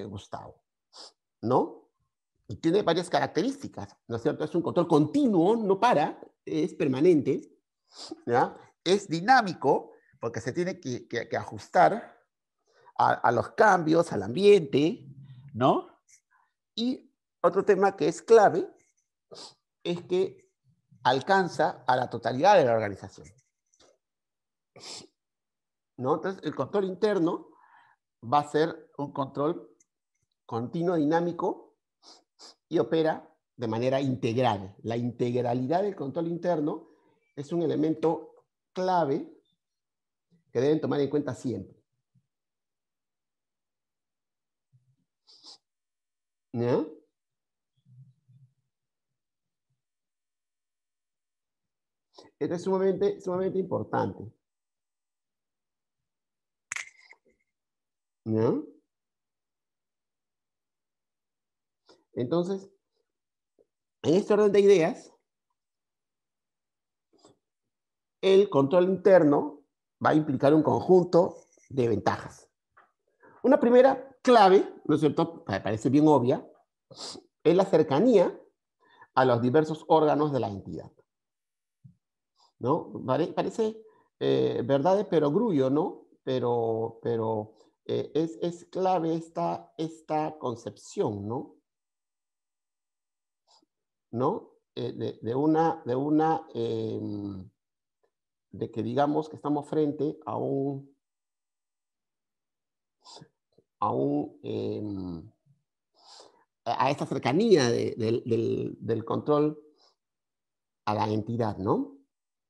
Gustavo, ¿no? Y tiene varias características, ¿no es cierto? Es un control continuo, no para, es permanente, ¿ya? Es dinámico, porque se tiene que ajustar a los cambios, al ambiente, ¿no? Y otro tema que es clave es que alcanza a la totalidad de la organización, ¿no? Entonces, el control interno va a ser un control continuo, dinámico y opera de manera integral. La integralidad del control interno es un elemento clave que deben tomar en cuenta siempre. ¿Ya? Esto es sumamente importante. ¿Ya? Entonces, en este orden de ideas, el control interno va a implicar un conjunto de ventajas. Una primera clave, ¿no es cierto?, me parece bien obvia, es la cercanía a los diversos órganos de la entidad. ¿No? Parece verdad de perogrullo, ¿no? Pero es clave esta concepción, ¿no? ¿No? De que digamos que estamos frente a a esta cercanía del control a la entidad, ¿no?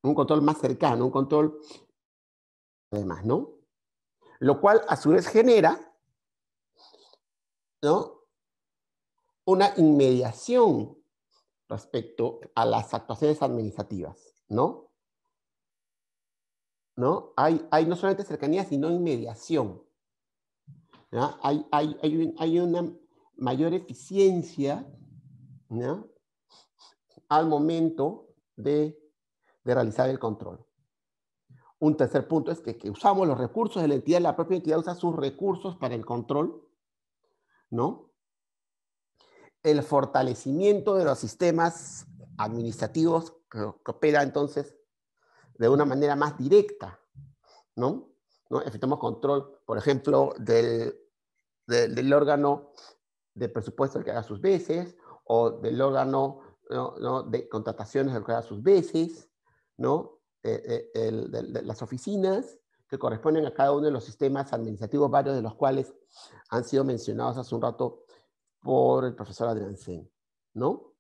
Un control más cercano, un control además, ¿no? Lo cual a su vez genera, ¿no?, una inmediación respecto a las actuaciones administrativas, ¿no? ¿No? Hay no solamente cercanía, sino inmediación. ¿Ya? Hay una mayor eficiencia, ¿ya?, al momento de realizar el control. Un tercer punto es que usamos los recursos de la entidad, la propia entidad usa sus recursos para el control, ¿no? El fortalecimiento de los sistemas administrativos que opera entonces de una manera más directa, ¿no? ¿No? Efectuamos control, por ejemplo, del órgano de presupuesto que haga sus veces, o del órgano, ¿no?, de contrataciones que haga sus veces, ¿no? De las oficinas que corresponden a cada uno de los sistemas administrativos, varios de los cuales han sido mencionados hace un rato por el profesor Adrián Sen, ¿no?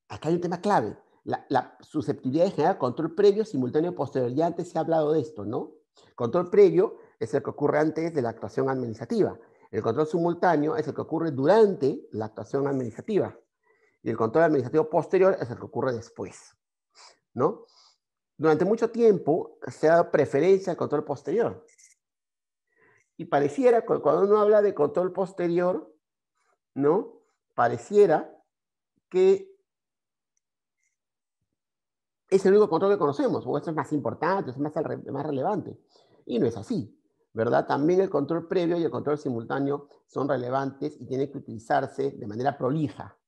Acá hay un tema clave, la susceptibilidad de generar control previo, simultáneo y posterior. Ya antes se ha hablado de esto, ¿no? Control previo es el que ocurre antes de la actuación administrativa. El control simultáneo es el que ocurre durante la actuación administrativa. Y el control administrativo posterior es el que ocurre después, ¿no? Durante mucho tiempo se ha dado preferencia al control posterior. Y pareciera, cuando uno habla de control posterior, ¿no?, pareciera que es el único control que conocemos, o esto es más importante, es más relevante. Y no es así, ¿verdad? También el control previo y el control simultáneo son relevantes y tienen que utilizarse de manera prolija,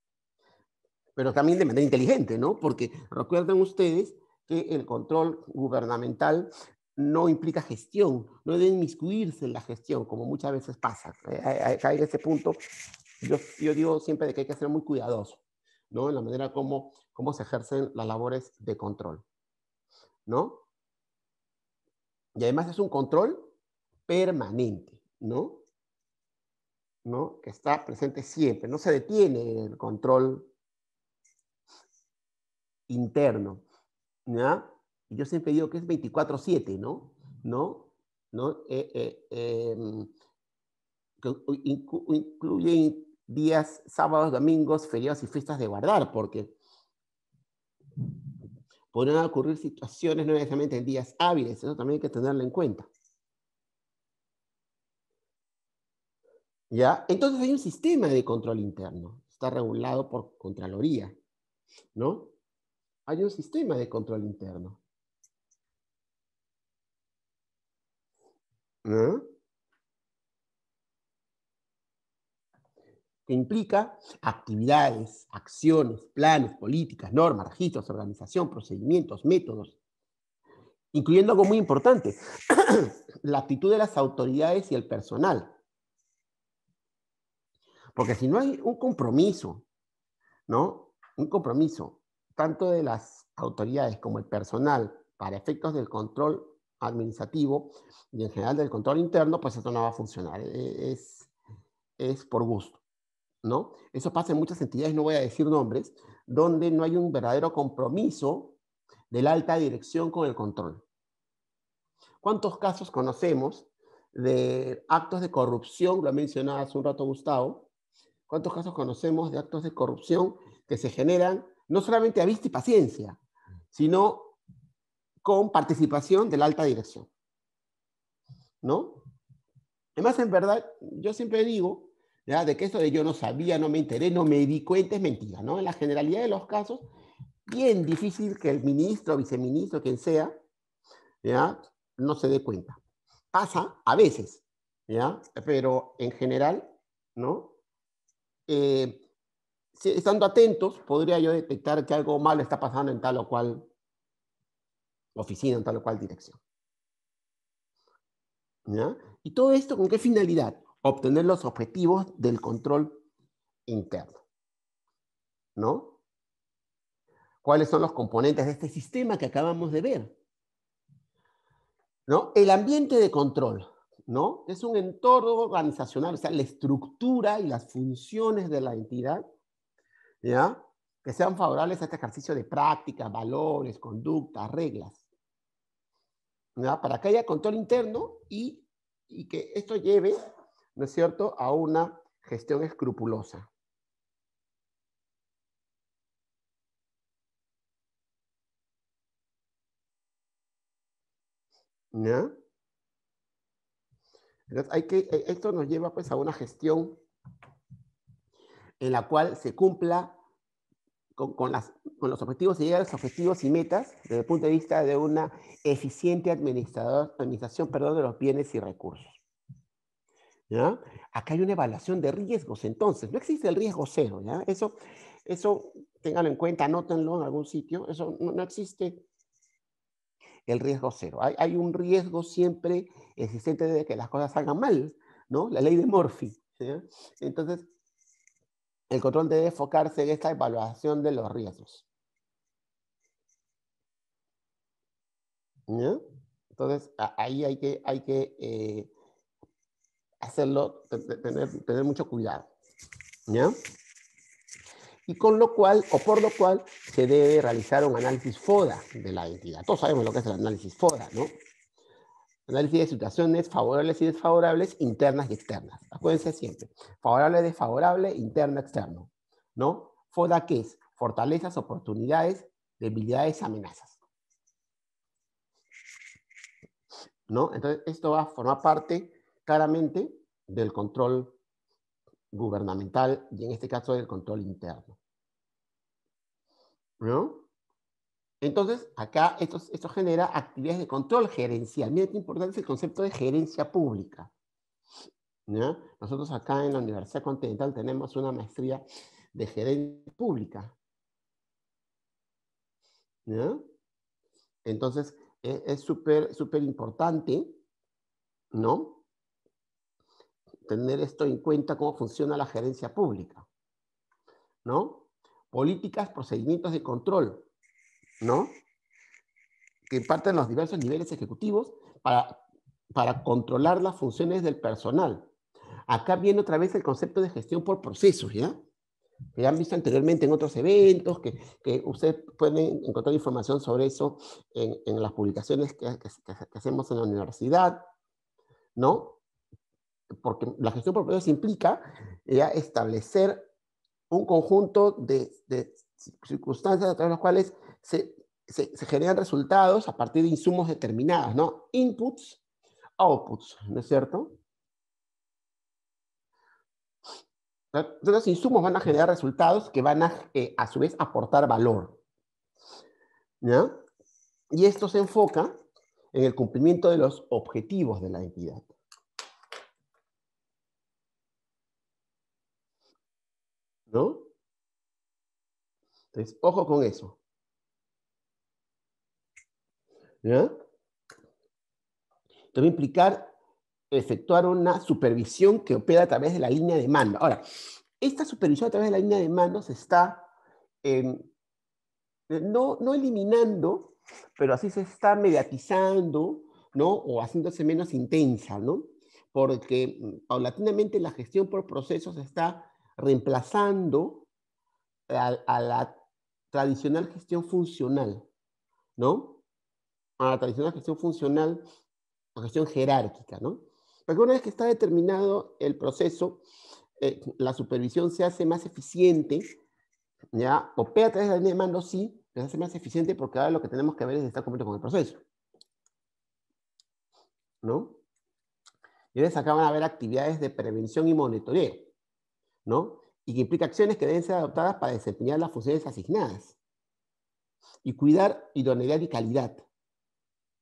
pero también de manera inteligente, ¿no? Porque recuerden ustedes que el control gubernamental no implica gestión, no deben inmiscuirse en la gestión, como muchas veces pasa. Acá en ese punto, yo digo siempre de que hay que ser muy cuidadoso, ¿no?, en la manera como se ejercen las labores de control, ¿no? Y además es un control permanente, ¿no? ¿No? Que está presente siempre, no se detiene el control interno, ¿ya? Y yo siempre digo que es 24/7, ¿no? ¿No? ¿No? Que incluyen días, sábados, domingos, feriados y fiestas de guardar, porque podrían ocurrir situaciones no necesariamente en días hábiles, eso también hay que tenerlo en cuenta. ¿Ya? Entonces hay un sistema de control interno, está regulado por Contraloría, ¿no? Hay un sistema de control interno, ¿no?, que implica actividades, acciones, planes, políticas, normas, registros, organización, procedimientos, métodos, incluyendo algo muy importante, la actitud de las autoridades y el personal. Porque si no hay un compromiso, ¿no?, un compromiso tanto de las autoridades como el personal para efectos del control administrativo y en general del control interno, pues esto no va a funcionar. es por gusto, ¿no? Eso pasa en muchas entidades, no voy a decir nombres, donde no hay un verdadero compromiso de la alta dirección con el control. ¿Cuántos casos conocemos de actos de corrupción? Lo mencionaba hace un rato Gustavo. ¿Cuántos casos conocemos de actos de corrupción que se generan no solamente a vista y paciencia, sino con participación de la alta dirección? ¿No? Además, en verdad, yo siempre digo, ¿ya?, de que esto de yo no sabía, no me enteré, no me di cuenta, es mentira, ¿no? En la generalidad de los casos, bien difícil que el ministro, viceministro, quien sea, ¿ya?, no se dé cuenta. Pasa a veces, ¿ya? Pero en general, ¿no? Estando atentos, podría yo detectar que algo malo está pasando en tal o cual oficina, en tal o cual dirección. ¿Ya? ¿Y todo esto con qué finalidad? Obtener los objetivos del control interno, ¿no? ¿Cuáles son los componentes de este sistema que acabamos de ver? ¿No? El ambiente de control, ¿no? Es un entorno organizacional, o sea, la estructura y las funciones de la entidad, ¿ya?, que sean favorables a este ejercicio de prácticas, valores, conductas, reglas, ¿ya?, para que haya control interno y que esto lleve, ¿no es cierto?, a una gestión escrupulosa. ¿Ya? Entonces esto nos lleva pues a una gestión en la cual se cumpla con los objetivos, se llega a los objetivos y metas desde el punto de vista de una eficiente administración, de los bienes y recursos. ¿Ya? Acá hay una evaluación de riesgos, entonces, no existe el riesgo cero, ¿ya? Eso ténganlo en cuenta, anótenlo en algún sitio, eso no existe el riesgo cero. Hay un riesgo siempre existente de que las cosas salgan mal, ¿no? La ley de Murphy, ¿ya? Entonces, el control debe enfocarse en esta evaluación de los riesgos. ¿Ya? Entonces, ahí hay que hacerlo, tener mucho cuidado. ¿Ya? Y con lo cual, o por lo cual, se debe realizar un análisis FODA de la entidad. Todos sabemos lo que es el análisis FODA, ¿no? Análisis de situaciones favorables y desfavorables, internas y externas. Acuérdense siempre. Favorable, desfavorable, interno, externo. ¿No? FODA, ¿qué es? Fortalezas, oportunidades, debilidades, amenazas. ¿No? Entonces, esto va a formar parte claramente del control gubernamental y en este caso del control interno. ¿No? Entonces, acá esto genera actividades de control gerencial. Miren qué importante es el concepto de gerencia pública. ¿Ya? Nosotros acá en la Universidad Continental tenemos una maestría de gerencia pública. ¿Ya? Entonces, es súper importante, ¿no?, tener esto en cuenta, cómo funciona la gerencia pública, ¿no? Políticas, procedimientos de control, ¿no?, que parten los diversos niveles ejecutivos para controlar las funciones del personal. Acá viene otra vez el concepto de gestión por procesos, ¿ya? Que han visto anteriormente en otros eventos, que ustedes pueden encontrar información sobre eso en las publicaciones que hacemos en la universidad, ¿no? Porque la gestión por procesos implica ya establecer un conjunto de circunstancias a través de las cuales se generan resultados a partir de insumos determinados, ¿no? Inputs, outputs, ¿no es cierto? Entonces, los insumos van a generar resultados que van a su vez, aportar valor, ¿ya? Y esto se enfoca en el cumplimiento de los objetivos de la entidad. ¿No? Entonces, ojo con eso. ¿Ya? Esto va a implicar efectuar una supervisión que opera a través de la línea de mando. Ahora, esta supervisión a través de la línea de mando se está no eliminando, pero así se está mediatizando, ¿no?, o haciéndose menos intensa, ¿no? porque paulatinamente la gestión por procesos está reemplazando a la tradicional gestión funcional, ¿no? A la tradicional gestión funcional o gestión jerárquica, ¿no? Porque una vez que está determinado el proceso, la supervisión se hace más eficiente, ¿ya? Opera a través de la línea de mando, sí, pero se hace más eficiente porque ahora lo que tenemos que ver es estar cumpliendo con el proceso, ¿no? Y entonces acá van a haber actividades de prevención y monitoreo, ¿no? Y que implica acciones que deben ser adoptadas para desempeñar las funciones asignadas y cuidar idoneidad y calidad,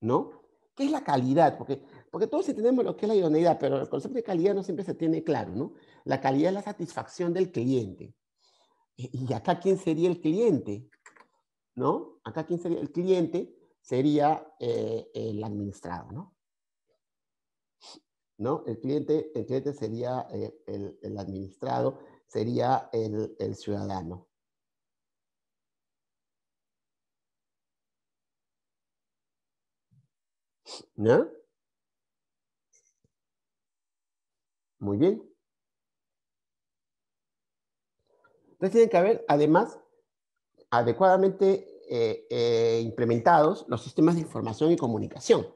¿no? ¿Qué es la calidad? Porque todos entendemos lo que es la idoneidad, pero el concepto de calidad no siempre se tiene claro, ¿no? La calidad es la satisfacción del cliente. Y acá, ¿quién sería el cliente? ¿No? Acá, ¿quién sería el cliente? Sería el administrado, ¿no? ¿No? El cliente sería el administrado, sería el ciudadano. ¿No? Muy bien. Entonces tienen que haber, además, adecuadamente implementados los sistemas de información y comunicación.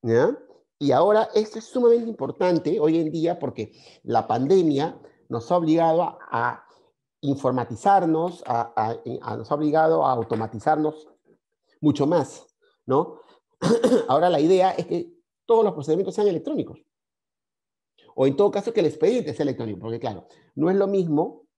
¿Ya? Y ahora esto es sumamente importante hoy en día porque la pandemia nos ha obligado a informatizarnos, nos ha obligado a automatizarnos mucho más, ¿no? Ahora la idea es que todos los procedimientos sean electrónicos. O en todo caso que el expediente sea electrónico, porque claro, no es lo mismo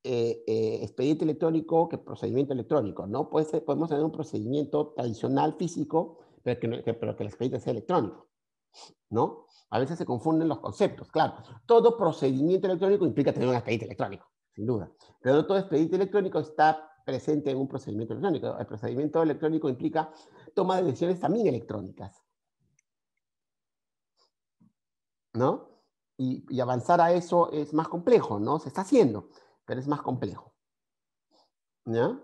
expediente electrónico que procedimiento electrónico, ¿no? Podemos tener un procedimiento tradicional físico, pero que el expediente sea electrónico, ¿no? A veces se confunden los conceptos, claro. Todo procedimiento electrónico implica tener un expediente electrónico, sin duda. Pero no todo expediente electrónico está presente en un procedimiento electrónico. El procedimiento electrónico implica toma de decisiones también electrónicas, ¿no? Y avanzar a eso es más complejo, ¿no? Se está haciendo, pero es más complejo, ¿ya?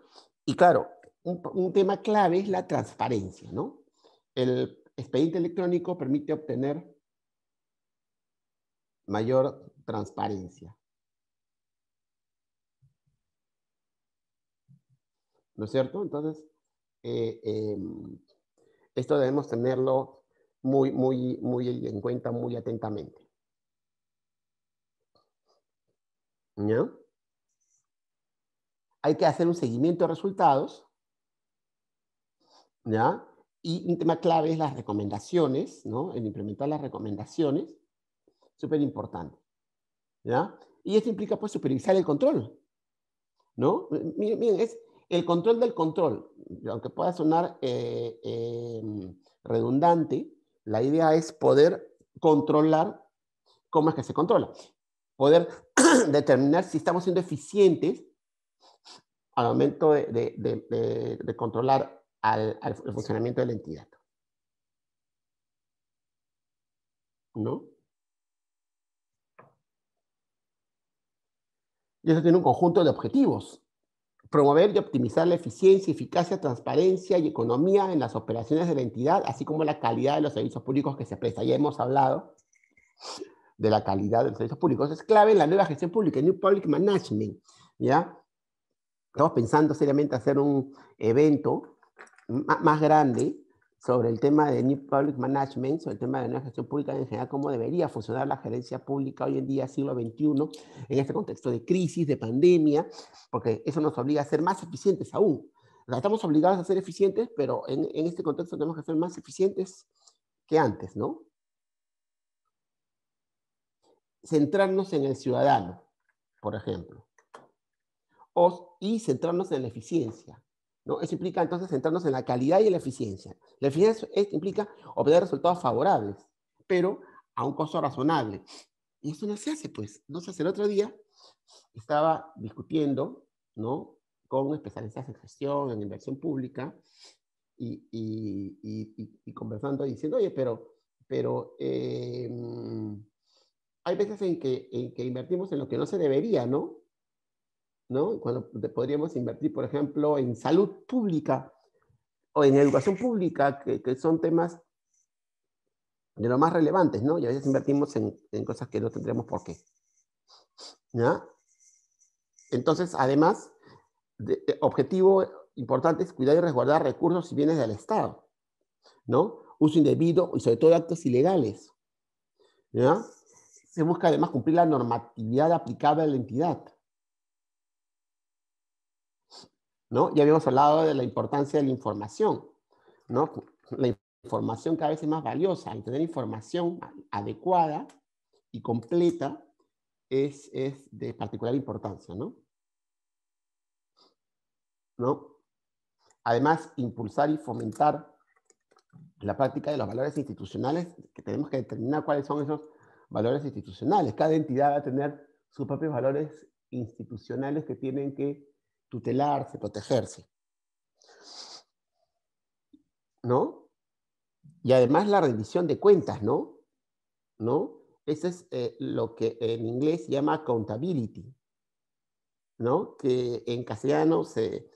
Y claro, un tema clave es la transparencia, ¿no? El expediente electrónico permite obtener mayor transparencia, ¿no es cierto? Entonces, eh, eh, esto debemos tenerlo muy en cuenta, muy atentamente, ¿ya? Hay que hacer un seguimiento de resultados, ¿ya? Y un tema clave es las recomendaciones, ¿no? El implementar las recomendaciones, súper importante, ¿ya? Y esto implica, pues, supervisar el control, ¿no? Miren, es el control del control. Aunque pueda sonar redundante, la idea es poder controlar cómo es que se controla. Poder determinar si estamos siendo eficientes al momento de controlar el funcionamiento de la entidad, ¿no? Y eso tiene un conjunto de objetivos. Promover y optimizar la eficiencia, eficacia, transparencia y economía en las operaciones de la entidad, así como la calidad de los servicios públicos que se prestan. Ya hemos hablado de la calidad de los servicios públicos. Es clave en la nueva gestión pública, New Public Management, ¿ya? Estamos pensando seriamente hacer un evento más grande sobre el tema de New Public Management, sobre el tema de la nueva gestión pública en general, cómo debería funcionar la gerencia pública hoy en día, siglo XXI, en este contexto de crisis, de pandemia, porque eso nos obliga a ser más eficientes aún. O sea, estamos obligados a ser eficientes, pero en este contexto tenemos que ser más eficientes que antes, ¿no? Centrarnos en el ciudadano, por ejemplo, y centrarnos en la eficiencia, ¿no? Eso implica entonces centrarnos en la calidad y en la eficiencia. La eficiencia implica obtener resultados favorables, pero a un costo razonable. Y eso no se hace, pues. No se hace. El otro día estaba discutiendo, ¿no?, con especialistas en gestión, en inversión pública, y conversando y diciendo, oye, pero hay veces en que invertimos en lo que no se debería, ¿no? ¿No? Cuando podríamos invertir, por ejemplo, en salud pública, o en educación pública, que son temas de lo más relevantes, ¿no? Y a veces invertimos en cosas que no tendremos por qué. ¿Ya? Entonces, además, objetivo importante es cuidar y resguardar recursos y bienes del Estado, ¿no? Uso indebido y sobre todo actos ilegales, ¿ya? Se busca además cumplir la normatividad aplicable a la entidad, ¿no? Ya habíamos hablado de la importancia de la información, ¿no? La información cada vez es más valiosa, y tener información adecuada y completa es de particular importancia, ¿no? ¿No? Además, impulsar y fomentar la práctica de los valores institucionales, que tenemos que determinar cuáles son esos valores institucionales. Cada entidad va a tener sus propios valores institucionales que tienen que tutelarse, protegerse, ¿no? Y además la rendición de cuentas, ¿no? ¿No? Eso es lo que en inglés se llama accountability, ¿no? Que en castellano se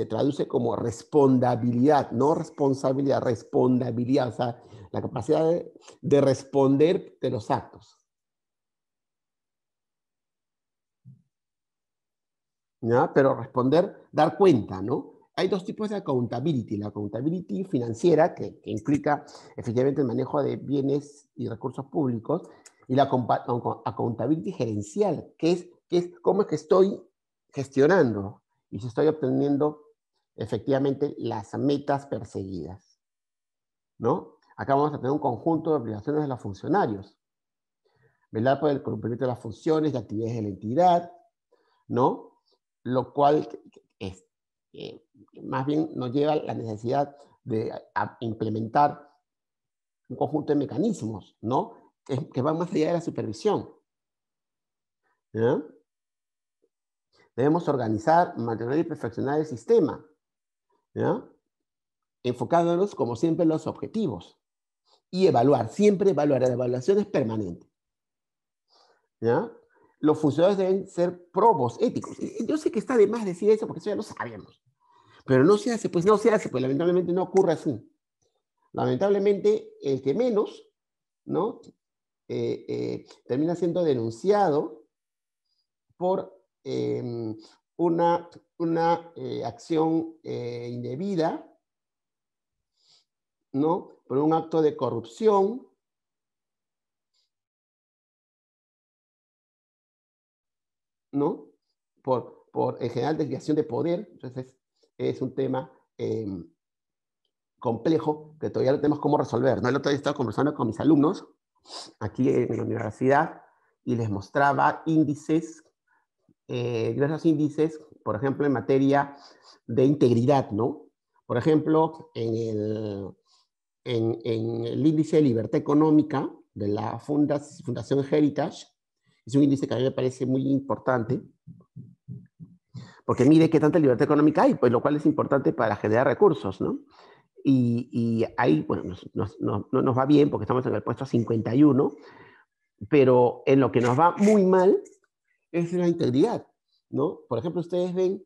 traduce como responsabilidad, no responsabilidad, responsabilidad, o sea, la capacidad de responder de los actos. ¿Ya? Pero responder, dar cuenta, ¿no? Hay dos tipos de accountability. La accountability financiera, que implica efectivamente el manejo de bienes y recursos públicos, y la accountability gerencial, que es cómo es que estoy gestionando y si estoy obteniendo efectivamente las metas perseguidas, ¿no? Acá vamos a tener un conjunto de obligaciones de los funcionarios. Velar por el cumplimiento de las funciones y actividades de la entidad, ¿no? Lo cual es, más bien nos lleva a la necesidad de implementar un conjunto de mecanismos, ¿no? Que van más allá de la supervisión, ¿ya? Debemos organizar, mantener y perfeccionar el sistema, ¿ya? Enfocándonos, como siempre, en los objetivos. Y evaluar, siempre evaluar. La evaluación es permanente, ¿ya? Los funcionarios deben ser probos, éticos. Yo sé que está de más decir eso porque eso ya lo sabemos. Pero no se hace, pues no se hace, pues lamentablemente no ocurre así. Lamentablemente, el que menos, ¿no? Termina siendo denunciado por una acción indebida, ¿no? Por un acto de corrupción, ¿no? Por en general desviación de poder. Entonces, es un tema complejo que todavía no tenemos cómo resolver, ¿no? El otro día estaba conversando con mis alumnos aquí en la universidad y les mostraba índices, diversos índices, por ejemplo, en materia de integridad, ¿no? Por ejemplo, en el índice de libertad económica de la Fundación Heritage, es un índice que a mí me parece muy importante, porque mide qué tanta libertad económica hay, pues lo cual es importante para generar recursos, ¿no? Y ahí, bueno, no nos va bien porque estamos en el puesto 51, pero en lo que nos va muy mal es la integridad, ¿no? Por ejemplo, ustedes ven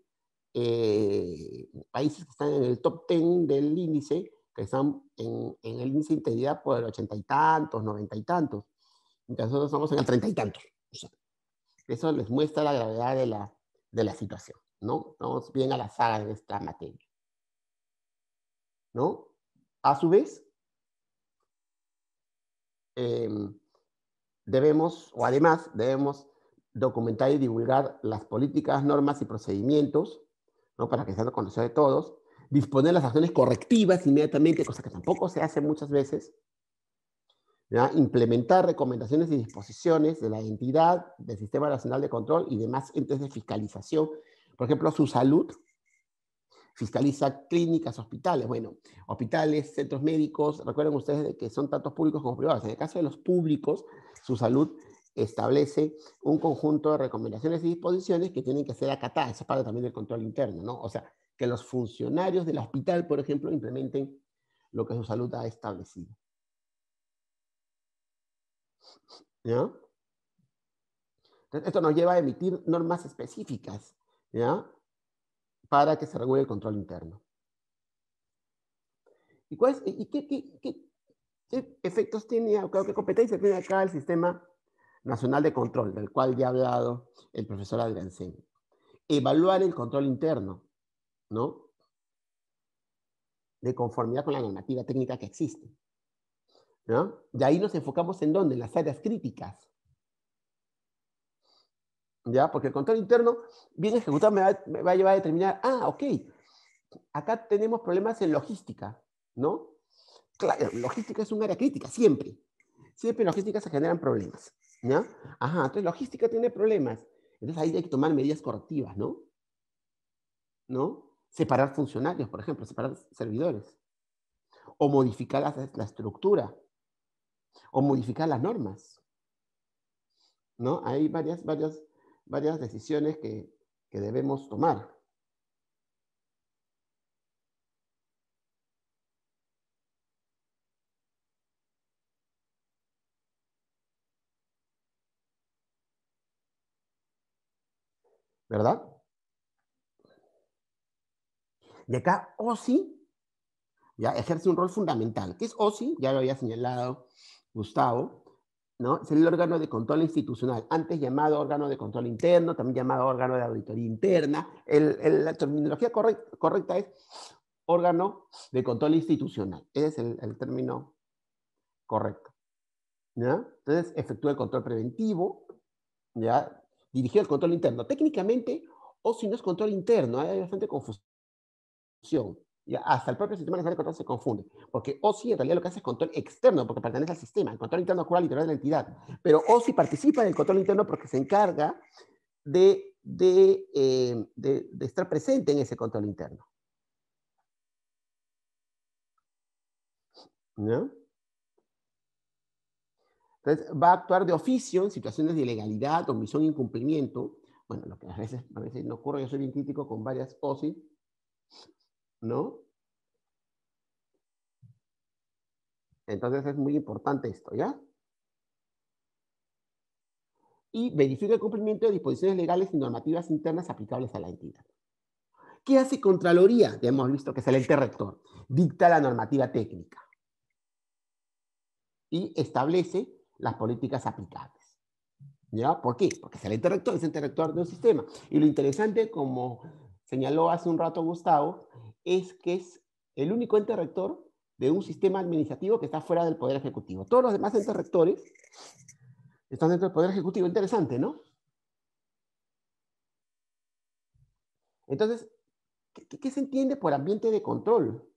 países que están en el top 10 del índice, que están en el índice de integridad por el 80 y tantos, 90 y tantos, mientras nosotros estamos en el 30 y tantos. O sea, eso les muestra la gravedad de la situación, ¿no? Estamos bien a la saga de esta materia, ¿no? A su vez, además debemos documentar y divulgar las políticas, normas y procedimientos, ¿no? Para que sean conocidos de todos, disponer las acciones correctivas inmediatamente, cosa que tampoco se hace muchas veces, ¿ya? Implementar recomendaciones y disposiciones de la entidad, del Sistema Nacional de Control y demás entes de fiscalización. Por ejemplo, su salud fiscaliza clínicas, hospitales. Bueno, hospitales, centros médicos, recuerden ustedes que son tantos públicos como privados. En el caso de los públicos, su salud establece un conjunto de recomendaciones y disposiciones que tienen que ser acatadas. Eso es parte también del control interno, ¿no? O sea, que los funcionarios del hospital, por ejemplo, implementen lo que su salud ha establecido, ¿ya? Entonces, esto nos lleva a emitir normas específicas, ¿ya? Para que se regule el control interno. ¿Qué efectos tiene, o qué competencia tiene acá el Sistema Nacional de Control, del cual ya ha hablado el profesor Adriancén? Evaluar el control interno, ¿no? De conformidad con la normativa técnica que existe, ¿no? De ahí nos enfocamos en ¿dónde? En las áreas críticas, ¿ya? Porque el control interno, bien ejecutado, me va a llevar a determinar, ok, acá tenemos problemas en logística, ¿no? Claro, logística es un área crítica, siempre. Siempre en logística se generan problemas, ¿ya? Ajá, entonces logística tiene problemas. Entonces ahí hay que tomar medidas correctivas, ¿no? ¿No? Separar funcionarios, por ejemplo, separar servidores. O modificar la estructura. O modificar las normas, ¿no? Hay varias decisiones que debemos tomar. ¿Verdad? Y acá OSI ya ejerce un rol fundamental. ¿Qué es OSI? Ya lo había señalado Gustavo, ¿no? Es el órgano de control institucional, antes llamado órgano de control interno, también llamado órgano de auditoría interna. La terminología correcta es órgano de control institucional. Ese es el término correcto, ¿ya? Entonces, efectúa el control preventivo, ¿ya? Dirigir el control interno. Técnicamente, OSI no es control interno, hay bastante confusión. Ya, hasta el propio sistema nacional de control se confunde, porque OSI en realidad lo que hace es control externo, porque pertenece al sistema. El control interno ocurre al interior de la entidad, pero OSI participa del control interno porque se encarga de estar presente en ese control interno, ¿no? Entonces, va a actuar de oficio en situaciones de ilegalidad, omisión e incumplimiento. Bueno, lo que a veces no ocurre, yo soy bien crítico con varias OSI, ¿no? Entonces es muy importante esto, ¿ya? Y verifica el cumplimiento de disposiciones legales y normativas internas aplicables a la entidad. ¿Qué hace Contraloría? Ya hemos visto que es el ente rector. Dicta la normativa técnica y establece las políticas aplicables. ¿Ya? ¿Por qué? Porque es el ente rector de un sistema. Y lo interesante, como señaló hace un rato Gustavo, es que es el único ente rector de un sistema administrativo que está fuera del Poder Ejecutivo. Todos los demás entes rectores están dentro del Poder Ejecutivo. Interesante, ¿no? Entonces, ¿qué se entiende por ambiente de control?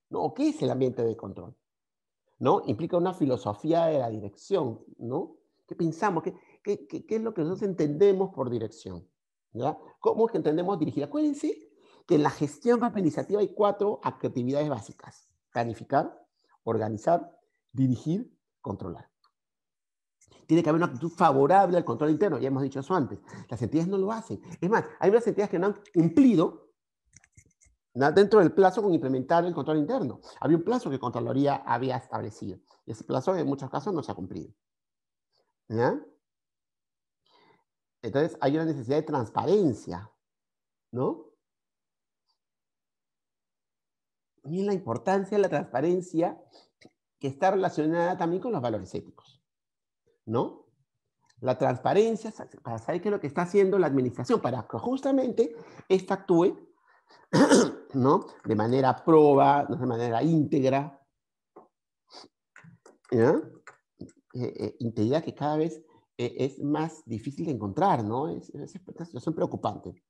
¿No? ¿Qué es el ambiente de control? ¿No? Implica una filosofía de la dirección, ¿no? ¿Qué pensamos? ¿Qué es lo que nosotros entendemos por dirección? ¿Ya? ¿Cómo es que entendemos dirigir? Acuérdense que en la gestión administrativa hay 4 actividades básicas: planificar, organizar, dirigir, controlar. Tiene que haber una actitud favorable al control interno, ya hemos dicho eso antes. Las entidades no lo hacen. Es más, hay unas entidades que no han cumplido dentro del plazo con implementar el control interno. Había un plazo que Contraloría había establecido. Y ese plazo en muchos casos no se ha cumplido. ¿Ya? Entonces hay una necesidad de transparencia, ¿no? Y la importancia de la transparencia que está relacionada también con los valores éticos, ¿no? La transparencia para saber qué es lo que está haciendo la administración, para que justamente esta actúe, ¿no? De manera proba, de manera íntegra, ¿ya? Integridad que cada vez es más difícil de encontrar, ¿no? Es una situación preocupante,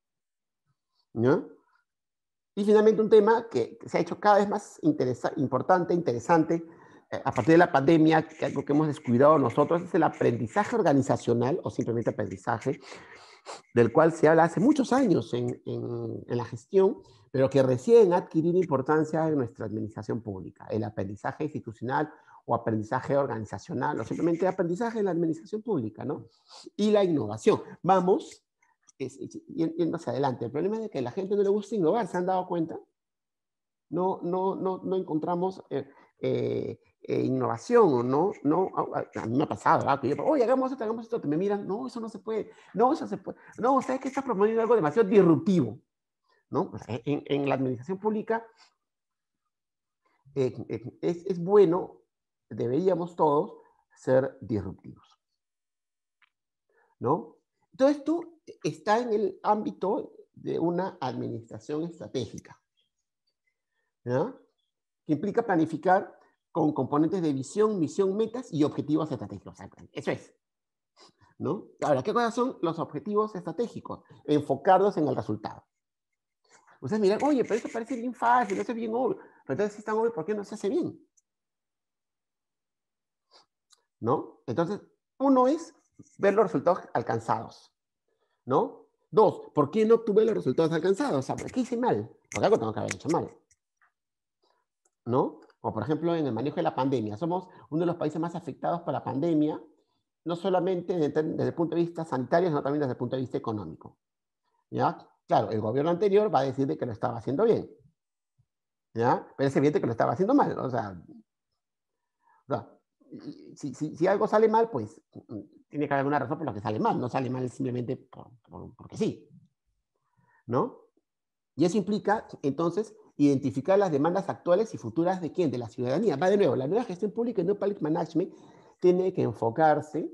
¿no? Y finalmente un tema que se ha hecho cada vez más importante, interesante, a partir de la pandemia, que algo que hemos descuidado nosotros, es el aprendizaje organizacional, o simplemente aprendizaje, del cual se habla hace muchos años en la gestión, pero que recién ha adquirido importancia en nuestra administración pública. El aprendizaje institucional o aprendizaje organizacional, o simplemente aprendizaje en la administración pública, ¿no? Y la innovación. Vamos yendo hacia adelante. El problema es que a la gente no le gusta innovar, ¿se han dado cuenta? No encontramos innovación, ¿no? A mí me ha pasado, ¿verdad? Que yo, oye, hagamos esto, que me miran, no, eso no se puede, no, eso se puede, no, ¿sabes qué? Estás proponiendo algo demasiado disruptivo, ¿no? En la administración pública es bueno, deberíamos todos ser disruptivos, ¿no? Todo esto está en el ámbito de una administración estratégica, ¿ya? Que implica planificar con componentes de visión, misión, metas y objetivos estratégicos. Eso es, ¿no? Ahora, ¿qué cosas son los objetivos estratégicos? Enfocarlos en el resultado. Ustedes miran, oye, pero eso parece bien fácil, eso es bien obvio. Pero entonces, si es tan obvio, ¿por qué no se hace bien? ¿No? Entonces, uno es ver los resultados alcanzados, ¿no? Dos, ¿por qué no obtuve los resultados alcanzados? O sea, ¿por qué hice mal? Porque algo tengo que haber hecho mal, ¿no? O por ejemplo, en el manejo de la pandemia. Somos uno de los países más afectados por la pandemia, no solamente desde el punto de vista sanitario, sino también desde el punto de vista económico. ¿Ya? Claro, el gobierno anterior va a decir de que lo estaba haciendo bien, ¿ya? Pero es evidente que lo estaba haciendo mal. O sea si algo sale mal, pues tiene que haber alguna razón por la que sale mal. No sale mal simplemente porque sí, ¿no? Y eso implica, entonces, identificar las demandas actuales y futuras de ¿quién? De la ciudadanía. Va de nuevo, la nueva gestión pública y no public management tiene que enfocarse,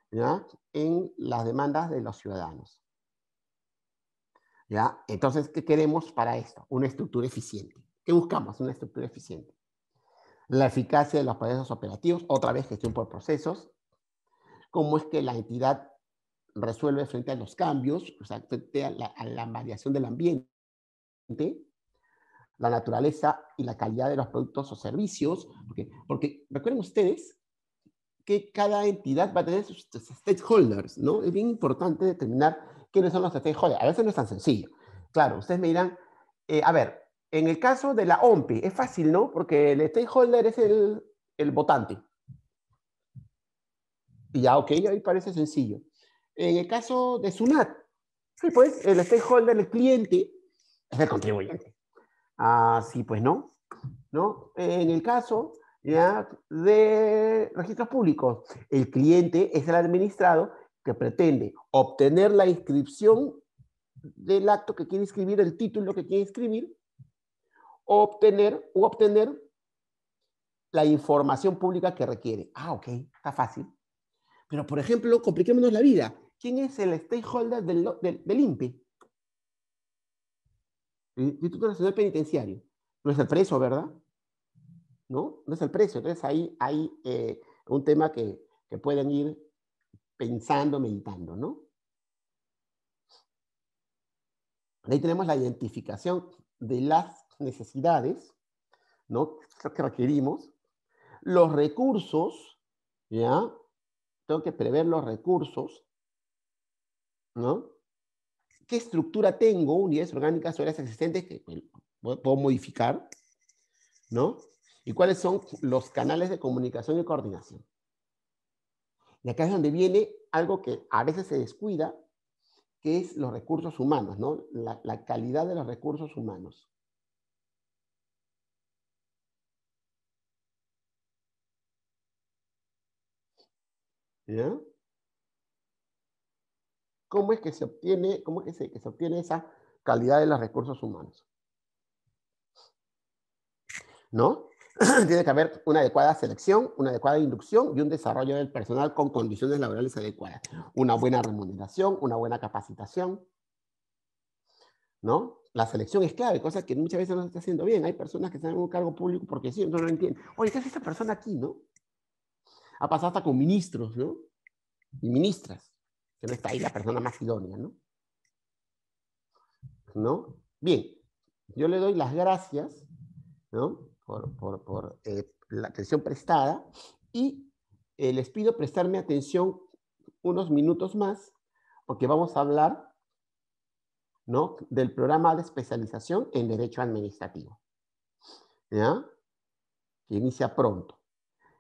¿ya?, en las demandas de los ciudadanos. ¿Ya? Entonces, ¿qué queremos para esto? Una estructura eficiente. ¿Qué buscamos? Una estructura eficiente. La eficacia de los procesos operativos, otra vez gestión por procesos. Cómo es que la entidad resuelve frente a los cambios, o sea, frente a la variación del ambiente, la naturaleza y la calidad de los productos o servicios, porque recuerden ustedes que cada entidad va a tener sus stakeholders, ¿no? Es bien importante determinar quiénes son los stakeholders. A veces no es tan sencillo. Claro, ustedes me dirán, a ver, en el caso de la OMPI, es fácil, ¿no? Porque el stakeholder es el votante. Y ya, ok, ahí parece sencillo. En el caso de SUNAT, sí, pues, el stakeholder, el cliente, es el contribuyente. Ah, sí, pues no. ¿No? En el caso, ¿ya?, de registros públicos, el cliente es el administrado que pretende obtener la inscripción del acto que quiere inscribir, el título que quiere inscribir, o obtener la información pública que requiere. Ah, ok, está fácil. Pero, por ejemplo, compliquémonos la vida. ¿Quién es el stakeholder del INPE? El Instituto Nacional Penitenciario. No es el preso, ¿verdad? ¿No? No es el precio. Entonces ahí hay un tema que pueden ir pensando, meditando, ¿no? Ahí tenemos la identificación de las necesidades, ¿no?, que requerimos, los recursos, ¿ya? Tengo que prever los recursos, ¿no? ¿Qué estructura tengo? Unidades orgánicas o áreas existentes que puedo modificar, ¿no? ¿Y cuáles son los canales de comunicación y coordinación? Y acá es donde viene algo que a veces se descuida, que es los recursos humanos, ¿no? La calidad de los recursos humanos. ¿Ya? ¿Cómo es que se obtiene, que se obtiene esa calidad de los recursos humanos? ¿No? Tiene que haber una adecuada selección, una adecuada inducción y un desarrollo del personal con condiciones laborales adecuadas. Una buena remuneración, una buena capacitación, ¿no? La selección es clave, cosa que muchas veces no se está haciendo bien. Hay personas que están en un cargo público porque sí, no lo entienden. Oye, ¿qué hace esta persona aquí, no? Ha pasado hasta con ministros, ¿no? Y ministras, que no está ahí la persona más idónea, ¿no? ¿No? Bien, yo le doy las gracias, ¿no?, por la atención prestada y les pido prestarme atención unos minutos más porque vamos a hablar, ¿no?, del programa de especialización en Derecho Administrativo, ¿ya?, que inicia pronto.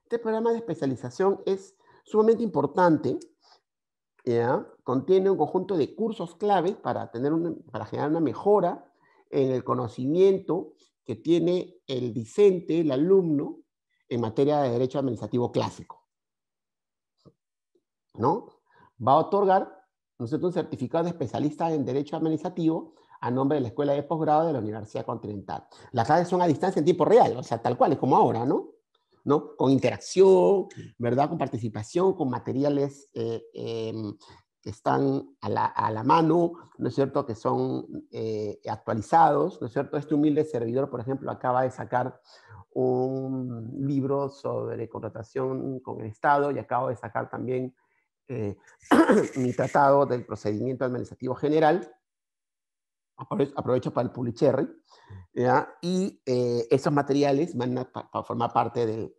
Este programa de especialización es sumamente importante, ¿ya? Contiene un conjunto de cursos clave para generar una mejora en el conocimiento que tiene el discente, el alumno, en materia de derecho administrativo clásico, ¿no? Va a otorgar, ¿no es cierto?, un certificado de especialista en derecho administrativo a nombre de la Escuela de Posgrado de la Universidad Continental. Las clases son a distancia en tiempo real, o sea, tal cual, es como ahora, ¿no? ¿No? Con interacción, ¿verdad? Con participación, con materiales que están a la mano, ¿no es cierto? Que son actualizados, ¿no es cierto? Este humilde servidor, por ejemplo, acaba de sacar un libro sobre contratación con el Estado y acabo de sacar también mi tratado del procedimiento administrativo general. Aprovecho para el Publicherry, ¿ya? Y esos materiales van a formar parte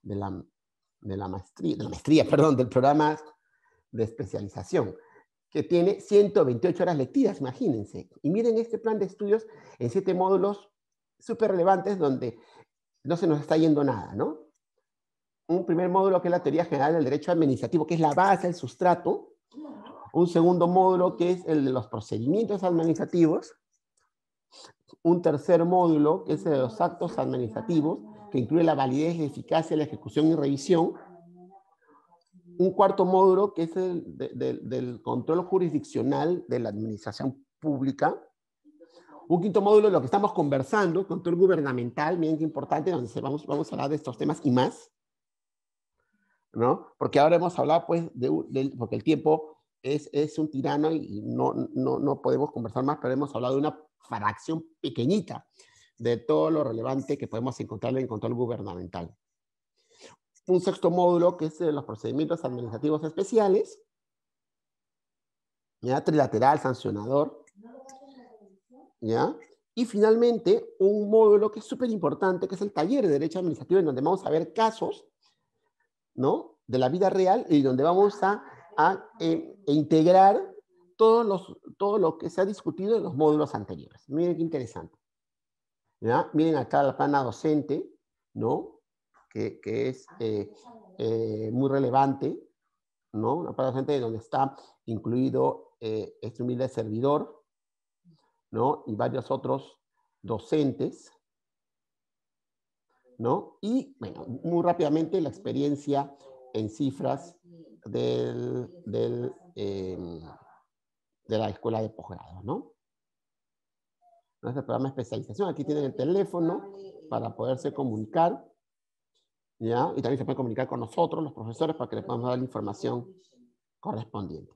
de la maestría, perdón, del programa de especialización, que tiene 128 horas lectivas, imagínense. Y miren este plan de estudios en 7 módulos súper relevantes donde no se nos está yendo nada, ¿no? Un primer módulo que es la teoría general del derecho administrativo, que es la base, el sustrato. Un segundo módulo que es el de los procedimientos administrativos. Un tercer módulo que es el de los actos administrativos, que incluye la validez, la eficacia, la ejecución y revisión. Un cuarto módulo que es el del control jurisdiccional de la administración pública. Un quinto módulo de lo que estamos conversando, control gubernamental, bien importante, donde vamos a hablar de estos temas y más, ¿no? Porque ahora hemos hablado, pues, porque el tiempo es un tirano y no podemos conversar más, pero hemos hablado de una fracción pequeñita de todo lo relevante que podemos encontrar en control gubernamental. Un sexto módulo que es de los procedimientos administrativos especiales, ¿ya? Trilateral, sancionador, ¿ya? Y finalmente, un módulo que es súper importante, que es el taller de Derecho Administrativo, en donde vamos a ver casos, ¿no? De la vida real y donde vamos a integrar todo lo que se ha discutido en los módulos anteriores. Miren qué interesante, ¿ya? Miren acá la plana docente, ¿no? Que es muy relevante, ¿no? Una plana docente donde está incluido este humilde servidor, ¿no? Y varios otros docentes, ¿no? Y, bueno, muy rápidamente la experiencia en cifras de la escuela de posgrado, ¿no? Nuestro programa de especialización, aquí tienen el teléfono para poderse comunicar, ¿ya? Y también se pueden comunicar con nosotros, los profesores, para que les podamos dar la información correspondiente.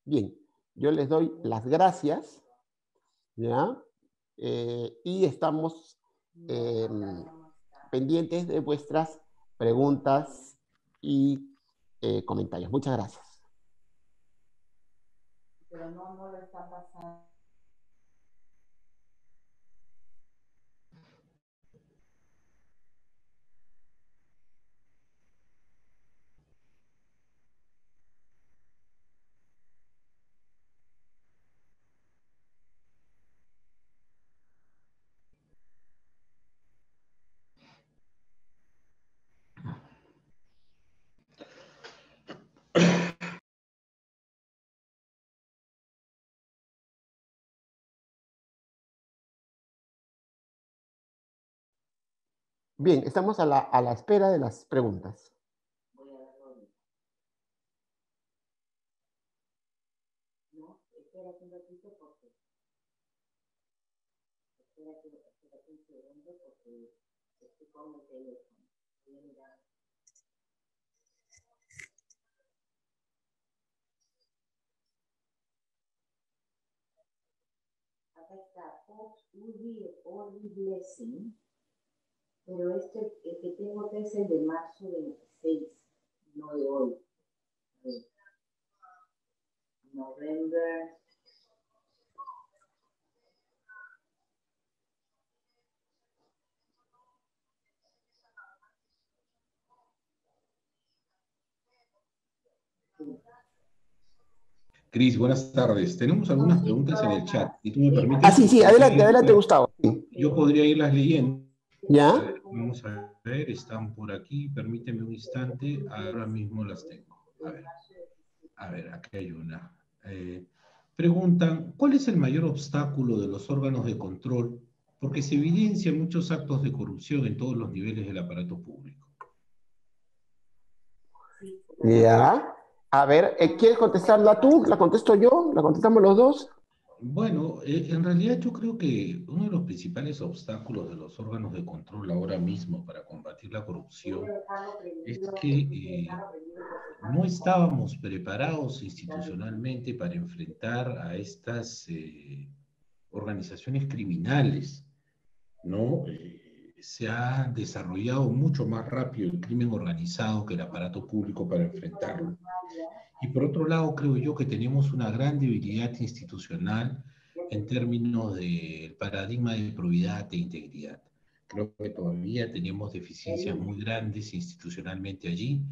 Bien, yo les doy las gracias, ¿ya? Y estamos pendientes de vuestras preguntas y comentarios. Muchas gracias. Pero no lo está pasando. Bien, estamos a la espera de las preguntas. No, espérate un ratito porque... Espérate un segundo porque estoy con el teléfono. Voy a mirar. Acá está, Fox Only Blessing, pero el que tengo que es el de marzo 26, no de hoy. November. Cris, buenas tardes. Tenemos algunas preguntas en el chat. Si tú me permites. Sí, adelante, Gustavo. Yo podría irlas leyendo. ¿Ya? A ver, vamos a ver, están por aquí. Permíteme un instante. Ahora mismo las tengo. A ver, aquí hay una. Preguntan, ¿cuál es el mayor obstáculo de los órganos de control? Porque se evidencian muchos actos de corrupción en todos los niveles del aparato público. Ya. A ver, ¿quieres contestarla tú? ¿La contesto yo? ¿La contestamos los dos? Bueno, en realidad yo creo que uno de los principales obstáculos de los órganos de control ahora mismo para combatir la corrupción es que no estábamos preparados institucionalmente para enfrentar a estas organizaciones criminales, ¿no? Se ha desarrollado mucho más rápido el crimen organizado que el aparato público para enfrentarlo. Y por otro lado, creo yo que tenemos una gran debilidad institucional en términos del paradigma de probidad e integridad. Creo que todavía tenemos deficiencias muy grandes institucionalmente allí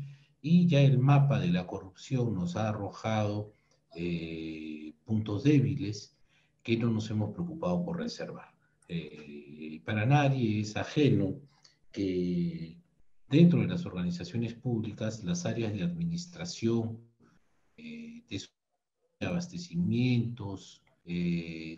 y ya el mapa de la corrupción nos ha arrojado puntos débiles que no nos hemos preocupado por reservar. Para nadie es ajeno que dentro de las organizaciones públicas las áreas de administración, de abastecimientos,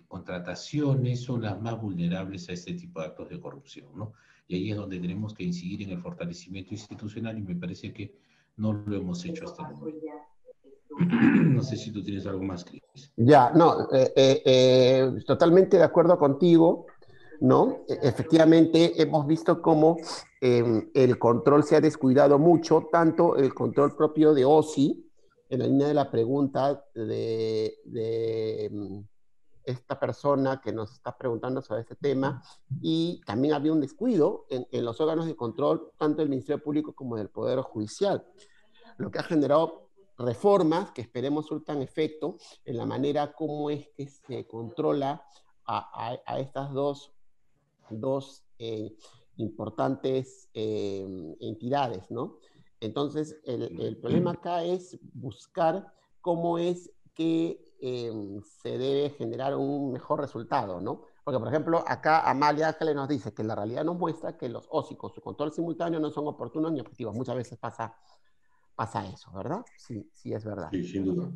contrataciones son las más vulnerables a este tipo de actos de corrupción, ¿no? Y ahí es donde tenemos que incidir en el fortalecimiento institucional y me parece que no lo hemos hecho hasta el momento. No sé si tú tienes algo más, Cris. Ya, no, totalmente de acuerdo contigo, ¿no? Efectivamente, hemos visto cómo el control se ha descuidado mucho, tanto el control propio de OSI, en la línea de la pregunta de esta persona que nos está preguntando sobre este tema, y también había un descuido en los órganos de control, tanto del Ministerio Público como del Poder Judicial, lo que ha generado reformas que esperemos surtan efecto en la manera como es que se controla a estas dos importantes entidades, ¿no? Entonces, el problema acá es buscar cómo es que se debe generar un mejor resultado, ¿no? Porque, por ejemplo, acá Amalia Ángeles nos dice que la realidad nos muestra que los OSI con su control simultáneo no son oportunos ni objetivos. Muchas veces pasa eso, ¿verdad? Sí, sí, es verdad. Sí, sin duda.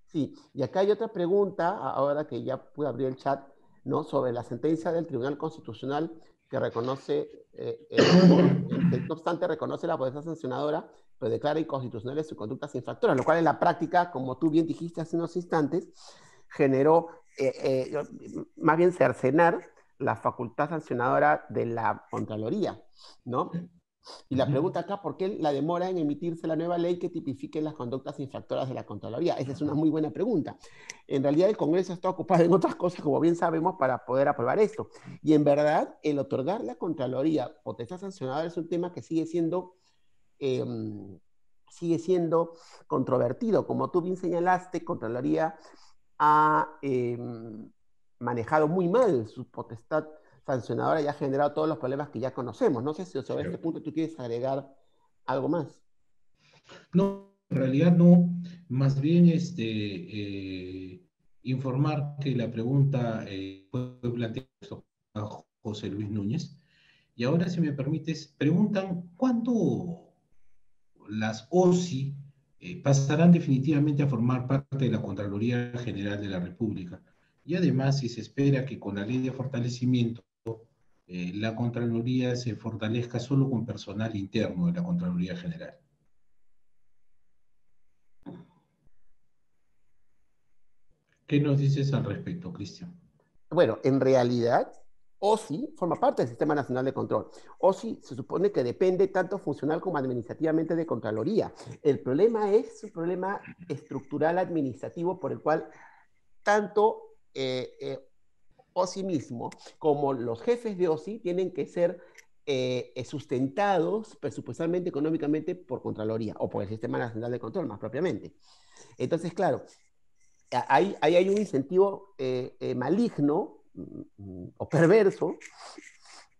Sí, y acá hay otra pregunta, ahora que ya pude abrir el chat, ¿no? Sobre la sentencia del Tribunal Constitucional que reconoce, que no obstante reconoce la potestad sancionadora, pero declara inconstitucionales sus conductas infractoras, lo cual en la práctica, como tú bien dijiste hace unos instantes, generó más bien cercenar la facultad sancionadora de la Contraloría, ¿no? Y la pregunta acá, ¿por qué la demora en emitirse la nueva ley que tipifique las conductas infractoras de la Contraloría? Esa es una muy buena pregunta. En realidad el Congreso está ocupado en otras cosas, como bien sabemos, para poder aprobar esto. Y en verdad, el otorgar la Contraloría potestad sancionadora es un tema que eh, sigue siendo controvertido. Como tú bien señalaste, Contraloría ha manejado muy mal su potestad sancionadora y ha generado todos los problemas que ya conocemos. No sé si sobre este punto tú quieres agregar algo más. No, en realidad no. Más bien informar que la pregunta fue planteada a José Luis Núñez. Y ahora, si me permites, preguntan cuándo las OSI pasarán definitivamente a formar parte de la Contraloría General de la República. Y además, si se espera que con la ley de fortalecimiento la Contraloría se fortalezca solo con personal interno de la Contraloría General. ¿Qué nos dices al respecto, Cristian? Bueno, en realidad, OSI forma parte del Sistema Nacional de Control. OSI se supone que depende tanto funcional como administrativamente de Contraloría. El problema es un problema estructural administrativo por el cual tanto OSI mismo como los jefes de OSI tienen que ser sustentados presupuestalmente, económicamente por Contraloría o por el Sistema Nacional de Control, más propiamente. Entonces, claro, ahí hay un incentivo maligno o perverso,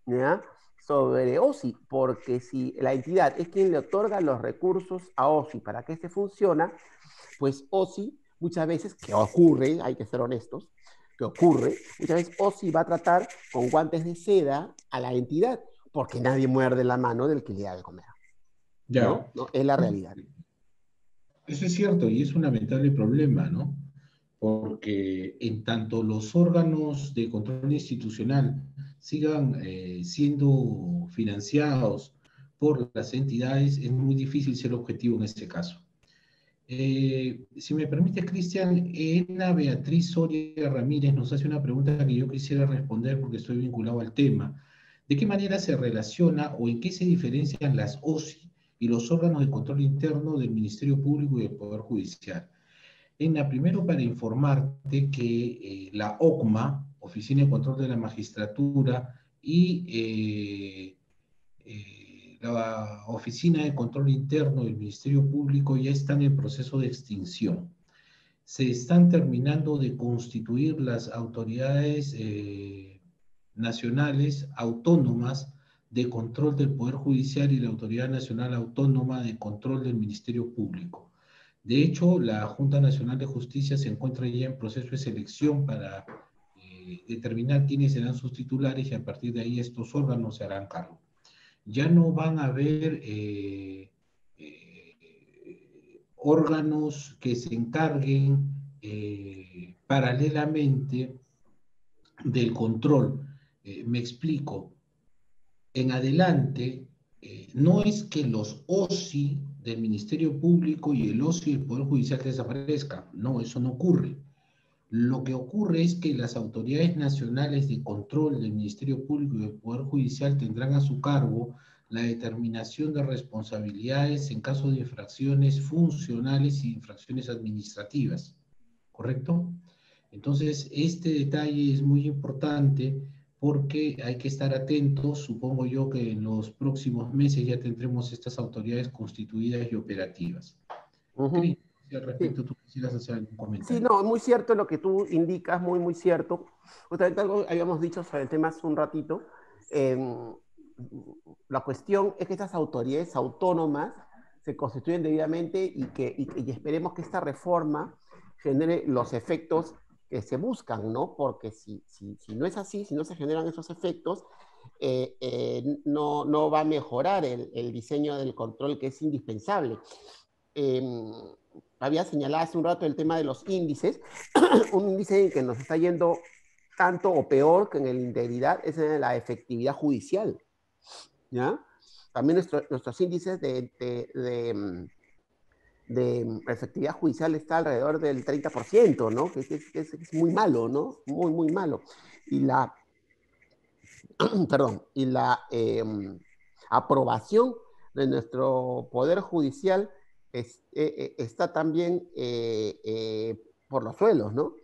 ¿ya? Sobre OSI, porque si la entidad es quien le otorga los recursos a OSI para que este funcione, pues OSI muchas veces, que ocurre, hay que ser honestos, que ocurre, muchas veces OSI va a tratar con guantes de seda a la entidad, porque nadie muerde la mano del que le da de comer. Ya. ¿No? ¿No? Es la realidad. Eso es cierto y es un lamentable problema, ¿no? Porque en tanto los órganos de control institucional sigan siendo financiados por las entidades, es muy difícil ser objetivo en este caso. Si me permite, Cristian, Ena Beatriz Soria Ramírez nos hace una pregunta que yo quisiera responder porque estoy vinculado al tema. ¿De qué manera se relaciona o en qué se diferencian las OSI y los órganos de control interno del Ministerio Público y del Poder Judicial? Ena, primero para informarte que la OCMA, Oficina de Control de la Magistratura, y la Oficina de Control Interno del Ministerio Público ya están en proceso de extinción. Se están terminando de constituir las autoridades nacionales autónomas de control del Poder Judicial y la Autoridad Nacional Autónoma de Control del Ministerio Público. De hecho, la Junta Nacional de Justicia se encuentra ya en proceso de selección para determinar quiénes serán sus titulares y a partir de ahí estos órganos se harán cargo. Ya no van a haber órganos que se encarguen paralelamente del control. Me explico. En adelante, no es que los OSI del Ministerio Público y el OSI del Poder Judicial desaparezcan. No, eso no ocurre. Lo que ocurre es que las autoridades nacionales de control del Ministerio Público y del Poder Judicial tendrán a su cargo la determinación de responsabilidades en caso de infracciones funcionales y infracciones administrativas, ¿correcto? Entonces, este detalle es muy importante porque hay que estar atentos. Supongo yo que en los próximos meses ya tendremos estas autoridades constituidas y operativas. Cris, al respecto, Sí. ¿tú quisieras hacer algún Sí, comentario? no, muy cierto lo que tú indicas, muy, muy cierto. Justamente algo habíamos dicho sobre el tema hace un ratito. Eh, la cuestión es que estas autoridades autónomas se constituyen debidamente y esperemos que esta reforma genere los efectos que se buscan, ¿no? Porque si no es así, si no se generan esos efectos, no va a mejorar el diseño del control que es indispensable. Eh, había señalado hace un rato el tema de los índices, un índice en que nos está yendo tanto o peor que en la integridad es en la efectividad judicial, ¿ya? También nuestros índices de efectividad judicial está alrededor del 30%, ¿no? Que es muy malo, ¿no? Muy, muy malo. Y perdón, y la aprobación de nuestro Poder Judicial está también por los suelos, ¿no?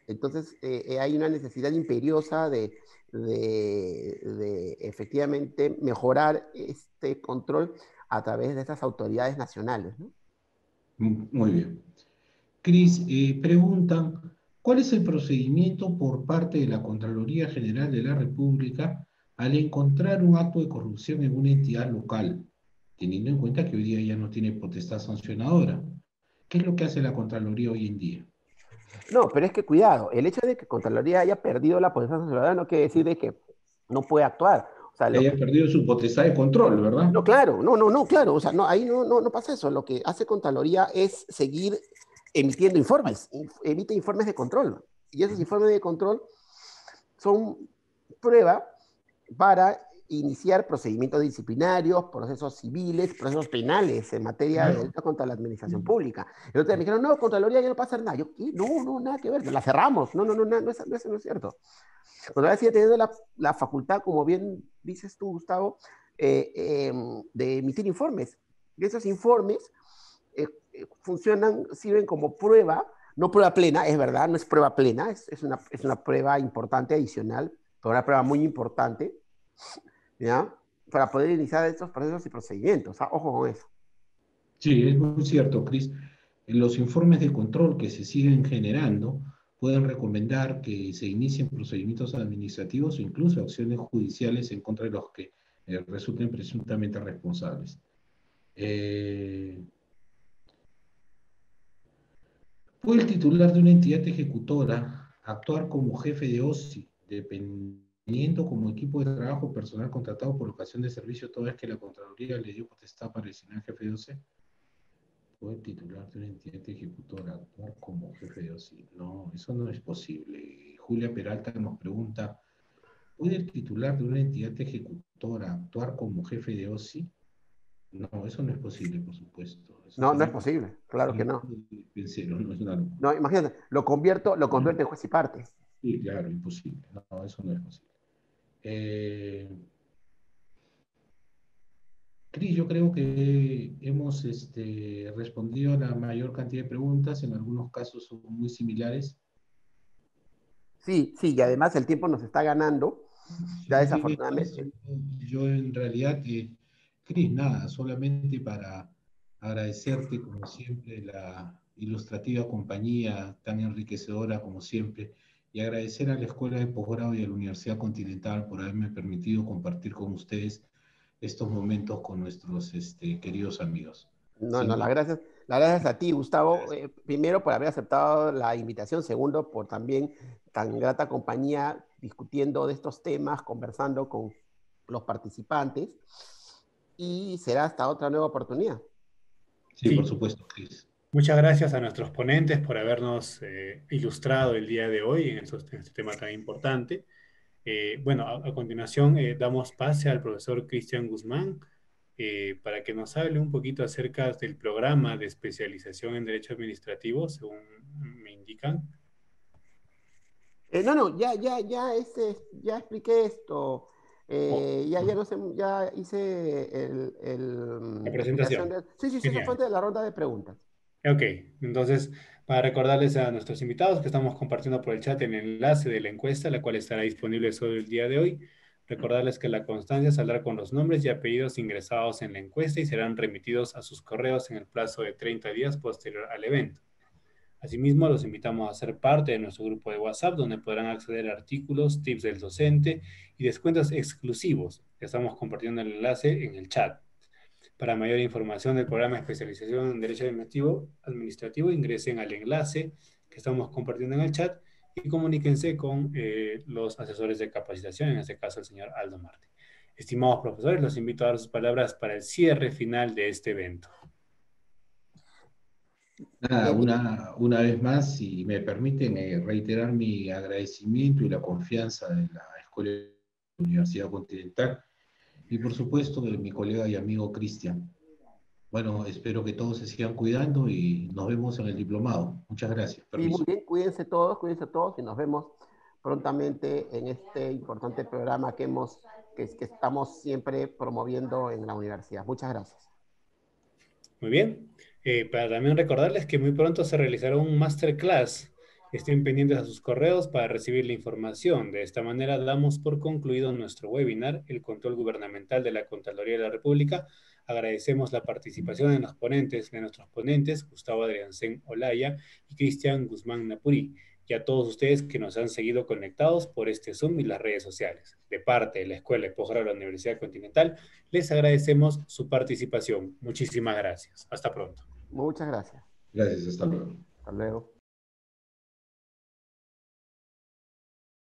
Entonces, hay una necesidad imperiosa de efectivamente mejorar este control a través de estas autoridades nacionales, ¿no? Muy bien. Cris, preguntan, ¿cuál es el procedimiento por parte de la Contraloría General de la República al encontrar un acto de corrupción en una entidad local, teniendo en cuenta que hoy día ya no tiene potestad sancionadora? ¿Qué es lo que hace la Contraloría hoy en día? No, pero es que cuidado, el hecho de que Contraloría haya perdido la potestad sancionadora no quiere decir de que no puede actuar. O sea, Que haya perdido su potestad de control, ¿verdad? no, claro, no, claro, o sea, no, ahí no pasa eso. Lo que hace Contraloría es seguir emitiendo informes, emite informes de control. Y esos informes de control son prueba para iniciar procedimientos disciplinarios, procesos civiles, procesos penales en materia de Claro. lucha contra la administración pública. Y otros me dijeron, no, Contraloría ya no pasa nada. Yo, ¿qué? No, nada que ver, la cerramos. No es cierto. Contraloría sigue teniendo la facultad, como bien dices tú, Gustavo, de emitir informes. Y esos informes sirven como prueba, no prueba plena, es verdad, no es prueba plena, es una prueba importante, adicional, pero una prueba muy importante, ¿ya? Para poder iniciar estos procesos y procedimientos. ¿Ah? Ojo con eso. Sí, es muy cierto, Cris. Los informes de control que se siguen generando pueden recomendar que se inicien procedimientos administrativos o incluso acciones judiciales en contra de los que resulten presuntamente responsables. ¿Puede el titular de una entidad ejecutora actuar como jefe de OSI, dependiendo como equipo de trabajo personal contratado por ocasión de servicio toda vez que la Contraloría le dio potestad para designar jefe de OSI? ¿Puede el titular de una entidad ejecutora actuar como jefe de OSI? No, eso no es posible. Julia Peralta nos pregunta, ¿puede el titular de una entidad ejecutora actuar como jefe de OSI? No, eso no es posible, por supuesto. No, no es posible, claro que no. Pensé, no es una locura. No, imagínate, lo convierto en juez y parte. Sí, claro, imposible. No, eso no es posible. Cris, yo creo que hemos respondido a la mayor cantidad de preguntas, en algunos casos son muy similares. Sí, sí, y además el tiempo nos está ganando, ya Sí, pues, desafortunadamente. yo en realidad, Cris, nada, solamente para agradecerte como siempre la ilustrativa compañía tan enriquecedora como siempre y agradecer a la Escuela de Posgrado y a la Universidad Continental por haberme permitido compartir con ustedes estos momentos con nuestros queridos amigos. No, no, Sin más, las gracias a ti, Gustavo, gracias. primero por haber aceptado la invitación, segundo por también tan grata compañía discutiendo de estos temas, conversando con los participantes y será hasta otra nueva oportunidad. Sí, por Sí, supuesto, Cris. muchas gracias a nuestros ponentes por habernos ilustrado el día de hoy en este tema tan importante. Bueno, a continuación damos pase al profesor Cristian Guzmán para que nos hable un poquito acerca del programa de especialización en Derecho Administrativo, según me indican. No, no, ya expliqué esto. Oh, Ya no sé, ya hice la la explicación presentación. de... Sí, sí, sí, eso fue Genial. antes de la ronda de preguntas. Ok, entonces, para recordarles a nuestros invitados que estamos compartiendo por el chat el enlace de la encuesta, la cual estará disponible solo el día de hoy. Recordarles que la constancia saldrá con los nombres y apellidos ingresados en la encuesta y serán remitidos a sus correos en el plazo de 30 días posterior al evento. Asimismo, los invitamos a ser parte de nuestro grupo de WhatsApp, donde podrán acceder a artículos, tips del docente y descuentos exclusivos. Estamos compartiendo el enlace en el chat. Para mayor información del programa de especialización en Derecho Administrativo, ingresen al enlace que estamos compartiendo en el chat y comuníquense con los asesores de capacitación, en este caso el señor Aldo Marte. Estimados profesores, los invito a dar sus palabras para el cierre final de este evento. Nada, Bien, una vez más, si me permiten reiterar mi agradecimiento y la confianza de la Escuela de la Universidad Continental y por supuesto de mi colega y amigo Cristian. Bueno, espero que todos se sigan cuidando y nos vemos en el diplomado. Muchas gracias. sí, muy Permiso. bien, cuídense todos y nos vemos prontamente en este importante programa que estamos siempre promoviendo en la universidad. Muchas gracias. Muy bien. Para también recordarles que muy pronto se realizará un masterclass. Estén pendientes a sus correos para recibir la información. De esta manera damos por concluido nuestro webinar, El control gubernamental de la Contraloría de la República. Agradecemos la participación de nuestros ponentes, Gustavo Adriancén Olaya y Cristian Guzmán Napurí, y a todos ustedes que nos han seguido conectados por este Zoom y las redes sociales. De parte de la Escuela de Posgrado de la Universidad Continental, les agradecemos su participación. Muchísimas gracias. Hasta pronto. Muchas gracias. Gracias, hasta luego. Hasta luego.